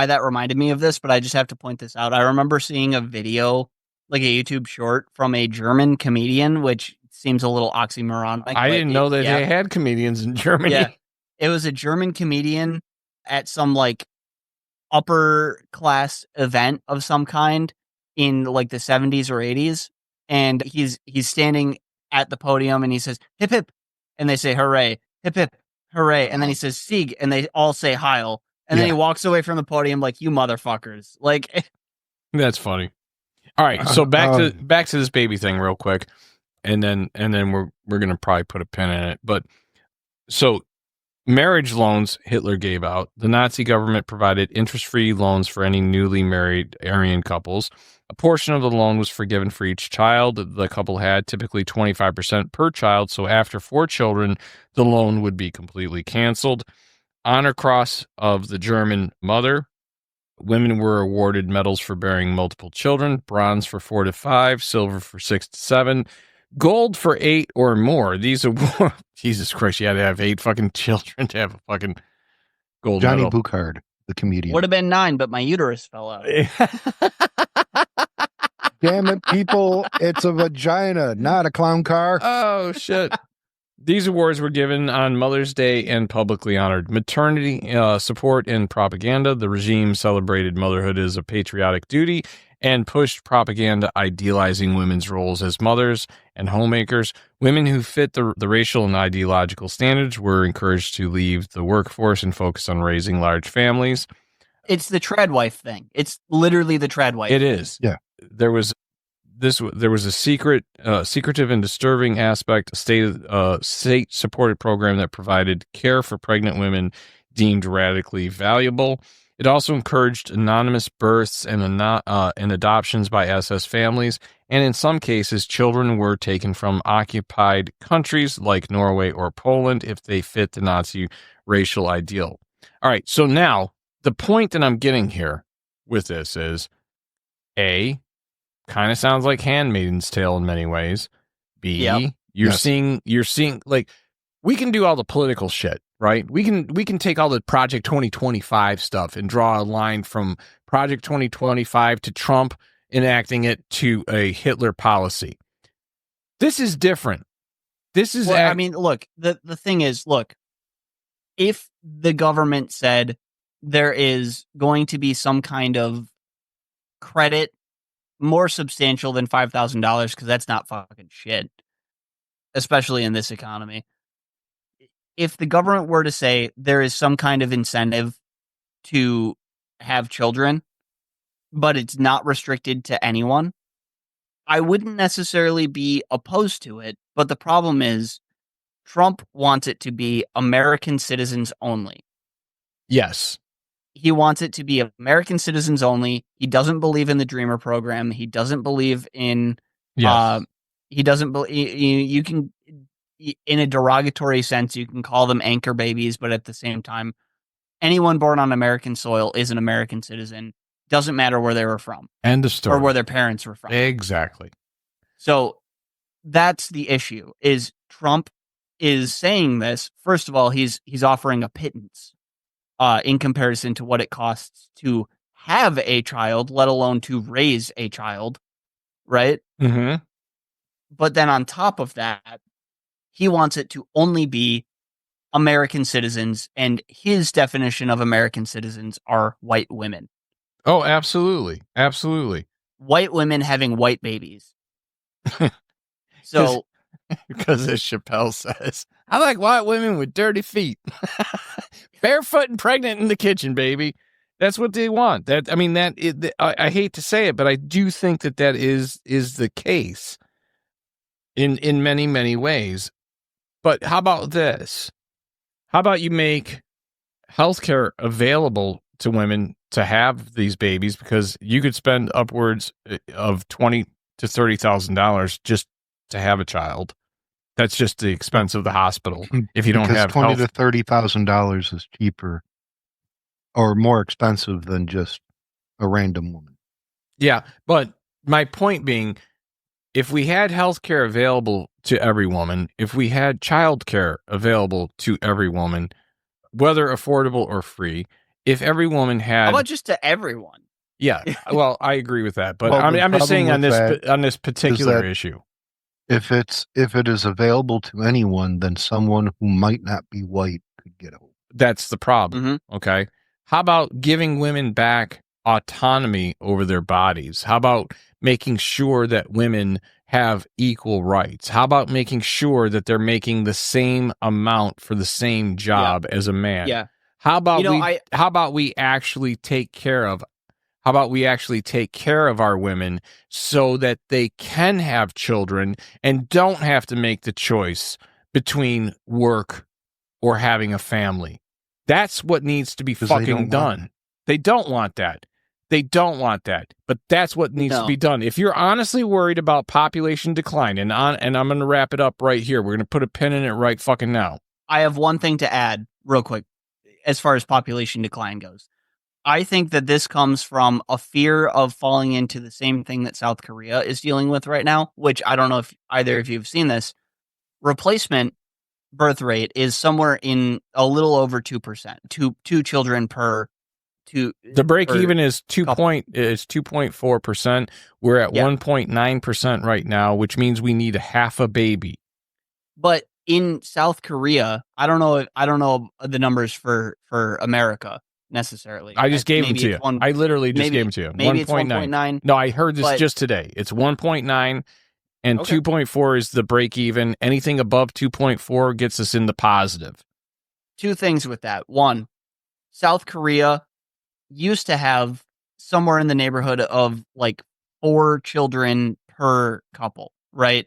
that reminded me of this, but I just have to point this out. I remember seeing a video, like a YouTube short from a German comedian, which seems a little oxymoronic. I didn't know that they had comedians in Germany. Yeah. It was a German comedian at some like upper class event of some kind in like the 70s or 80s. And he's standing at the podium and he says, hip, hip. And they say, hooray, hip, hip, hooray. And then he says, Sieg. And they all say Heil. And then he walks away from the podium like, you motherfuckers. Like, that's funny. All right. So back to this baby thing real quick. And then we're going to probably put a pin in it. But so marriage loans Hitler gave out. The Nazi government provided interest-free loans for any newly married Aryan couples. A portion of the loan was forgiven for each child the couple had, typically 25% per child. So after 4 children, the loan would be completely canceled. Honor Cross of the German mother. Women were awarded medals for bearing multiple children, bronze for 4 to 5, silver for 6 to 7, gold for 8 or more. These awards, Jesus Christ, you had to have 8 fucking children to have a fucking gold Johnny medal. Buchard, the comedian. Would have been 9, but my uterus fell out. Damn it, people. It's a vagina, not a clown car. Oh, shit. These awards were given on Mother's Day and publicly honored maternity support and propaganda. The regime celebrated motherhood as a patriotic duty and pushed propaganda idealizing women's roles as mothers and homemakers. Women who fit the racial and ideological standards were encouraged to leave the workforce and focus on raising large families. It's the trad wife thing. It's literally the trad wife. It is. Yeah. There was a secretive and disturbing aspect, a state-supported program that provided care for pregnant women deemed radically valuable. It also encouraged anonymous births and adoptions by SS families, and in some cases, children were taken from occupied countries like Norway or Poland if they fit the Nazi racial ideal. All right, so now the point that I'm getting here with this is A, kind of sounds like Handmaid's Tale in many ways. B, you're seeing like, we can do all the political shit, right? We can take all the Project 2025 stuff and draw a line from Project 2025 to Trump enacting it to a Hitler policy. This is different. This is I mean, look, the thing is, look, if the government said there is going to be some kind of credit more substantial than $5,000, because that's not fucking shit, especially in this economy. If the government were to say there is some kind of incentive to have children, but it's not restricted to anyone, I wouldn't necessarily be opposed to it. But the problem is Trump wants it to be American citizens only. Yes. He wants it to be American citizens only. He doesn't believe in the Dreamer program. He doesn't believe in, he doesn't believe, you can, in a derogatory sense, you can call them anchor babies, but at the same time, anyone born on American soil is an American citizen. Doesn't matter where they were from. End of story. Or where their parents were from. Exactly. So that's the issue, is Trump is saying this. First of all, he's offering a pittance in comparison to what it costs to have a child, let alone to raise a child, right? Mm-hmm. But then on top of that, he wants it to only be American citizens, and his definition of American citizens are white women. Oh, absolutely. Absolutely. White women having white babies. So, because as Chappelle says, I like white women with dirty feet. Barefoot and pregnant in the kitchen, baby. That's what they want. I hate to say it, but I do think that is the case in many, many ways. But how about this? How about you make healthcare available to women to have these babies, because you could spend upwards of $20,000 to $30,000 just to have a child. That's just the expense of the hospital. If you don't have $20,000 to $30,000 is cheaper or more expensive than just a random woman. Yeah, but my point being, if we had healthcare available to every woman, if we had childcare available to every woman, whether affordable or free, if every woman had, how about just to everyone? Yeah, well, I agree with that, but I'm just saying on this particular issue. If it is available to anyone, then someone who might not be white could get hold. That's the problem. Mm-hmm. Okay. How about giving women back autonomy over their bodies? How about making sure that women have equal rights? How about making sure that they're making the same amount for the same job as a man? Yeah. How about we actually take care of our women so that they can have children and don't have to make the choice between work or having a family? That's what needs to be fucking done. They don't want that. They don't want that. But that's what needs to be done. If you're honestly worried about population decline, and I'm going to wrap it up right here. We're going to put a pin in it right fucking now. I have one thing to add real quick as far as population decline goes. I think that this comes from a fear of falling into the same thing that South Korea is dealing with right now, which I don't know if either of you have seen this. Replacement birth rate is somewhere in a little over 2%, two children per two. The break even is 2.4%. We're at 1.9% right now, which means we need half a baby. But in South Korea, I don't know the numbers for America necessarily. I just gave them to you. I literally just gave them to you. Maybe 1.9. No, I heard this just today. It's 1.9 and 2.4 is the break even. Anything above 2.4 gets us in the positive. Two things with that. One, South Korea used to have somewhere in the neighborhood of like 4 children per couple, right?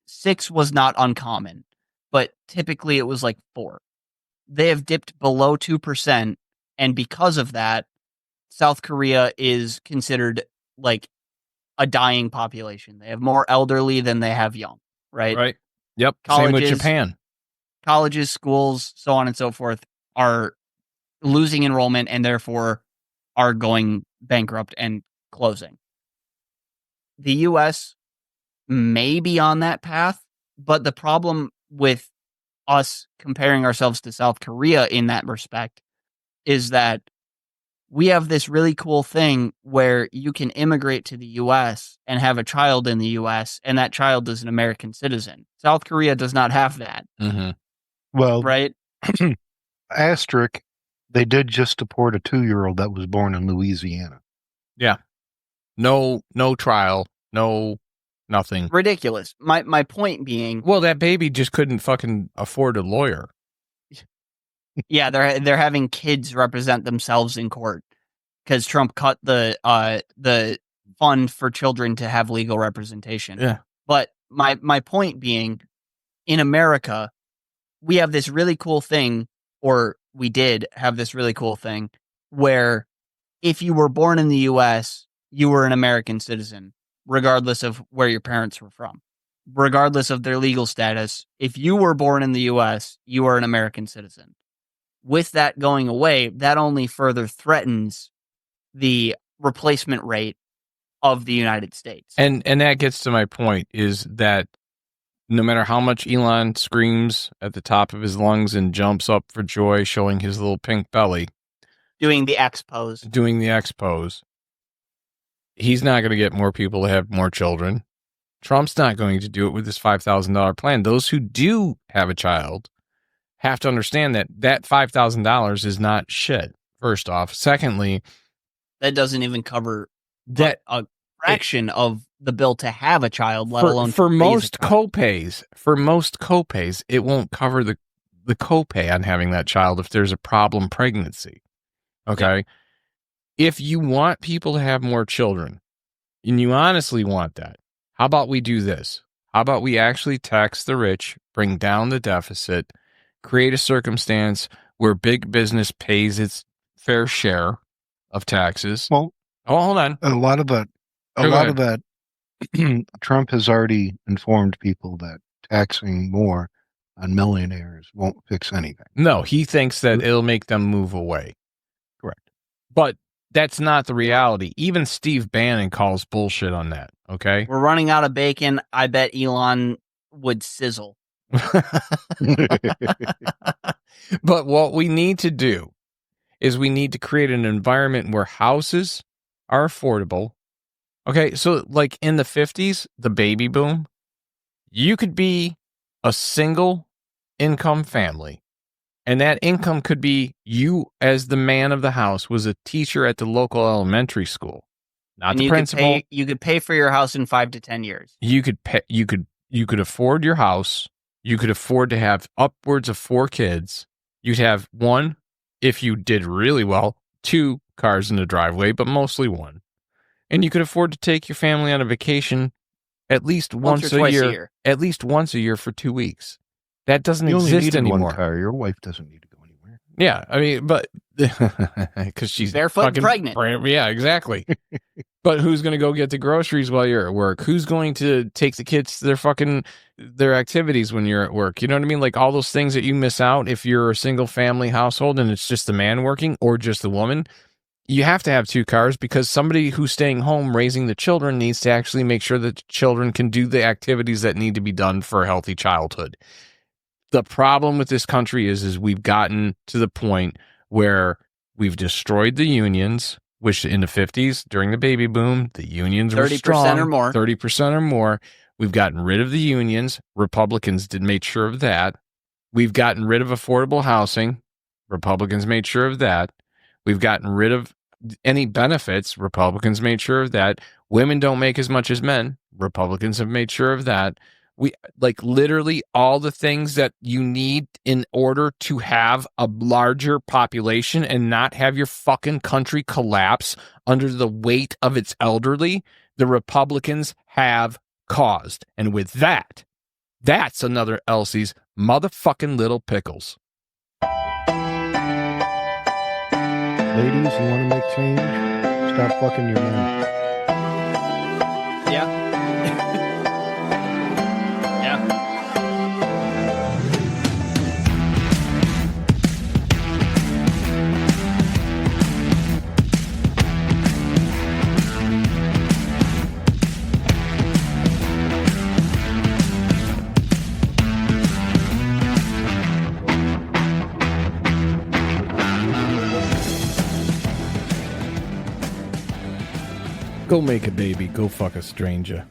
6 was not uncommon, but typically it was like 4. They have dipped below 2%. And because of that, South Korea is considered like a dying population. They have more elderly than they have young, right? Right. Yep. Same with Japan. Colleges, schools, so on and so forth are losing enrollment and therefore are going bankrupt and closing. The U.S. may be on that path, but the problem with us comparing ourselves to South Korea in that respect is that we have this really cool thing where you can immigrate to the U.S. and have a child in the U.S., and that child is an American citizen. South Korea does not have that. Mm-hmm. Well, right? Asterisk, they did just deport a 2-year-old that was born in Louisiana. Yeah. No trial. No, nothing. Ridiculous. My point being, well, that baby just couldn't fucking afford a lawyer. Yeah, they're having kids represent themselves in court because Trump cut the fund for children to have legal representation. Yeah. But my point being, in America, we have this really cool thing, or we did have this really cool thing, where if you were born in the U.S., you were an American citizen, regardless of where your parents were from. Regardless of their legal status, if you were born in the U.S., you are an American citizen. With that going away, that only further threatens the replacement rate of the United States. And that gets to my point, is that no matter how much Elon screams at the top of his lungs and jumps up for joy, showing his little pink belly, doing the X pose, he's not going to get more people to have more children. Trump's not going to do it with this $5,000 plan. Those who do have a child have to understand that $5,000 is not shit, first off. Secondly, that doesn't even cover that a fraction of the bill to have a child, let alone for most copays. For most copays, it won't cover the copay on having that child if there's a problem pregnancy. Okay? Yep. If you want people to have more children, and you honestly want that, how about we do this? How about we actually tax the rich, bring down the deficit, create a circumstance where big business pays its fair share of taxes. Well, hold on. A lot of that, Trump has already informed people that taxing more on millionaires won't fix anything. No, he thinks that it'll make them move away. Correct. But that's not the reality. Even Steve Bannon calls bullshit on that, okay? We're running out of bacon. I bet Elon would sizzle. But what we need to do is we need to create an environment where houses are affordable. Okay, so like in the 50s, the baby boom, you could be a single income family, and that income could be you as the man of the house was a teacher at the local elementary school, not the principal. You could pay for your house in 5 to 10 years. You could afford your house. You could afford to have upwards of 4 kids. You'd have 1, if you did really well, 2 cars in the driveway, but mostly 1. And you could afford to take your family on a vacation at least once a year. At least once a year for 2 weeks. That doesn't exist anymore. One car. Your wife doesn't need to go anywhere. Yeah, I mean, but because she's barefoot pregnant. Yeah, exactly. But who's going to go get the groceries while you're at work? Who's going to take the kids to their activities when you're at work? You know what I mean? Like all those things that you miss out if you're a single family household and it's just the man working or just the woman. You have to have 2 cars because somebody who's staying home raising the children needs to actually make sure that the children can do the activities that need to be done for a healthy childhood. The problem with this country is we've gotten to the point where we've destroyed the unions, which in the 50s, during the baby boom, the unions were strong. 30% or more. 30% or more. We've gotten rid of the unions. Republicans made sure of that. We've gotten rid of affordable housing. Republicans made sure of that. We've gotten rid of any benefits. Republicans made sure of that. Women don't make as much as men. Republicans have made sure of that. We literally all the things that you need in order to have a larger population and not have your fucking country collapse under the weight of its elderly, the Republicans have caused. And with that, that's another Elsie's motherfucking little pickles. Ladies, you want to make change? Stop fucking your men. Yeah. Go make a baby. Go fuck a stranger.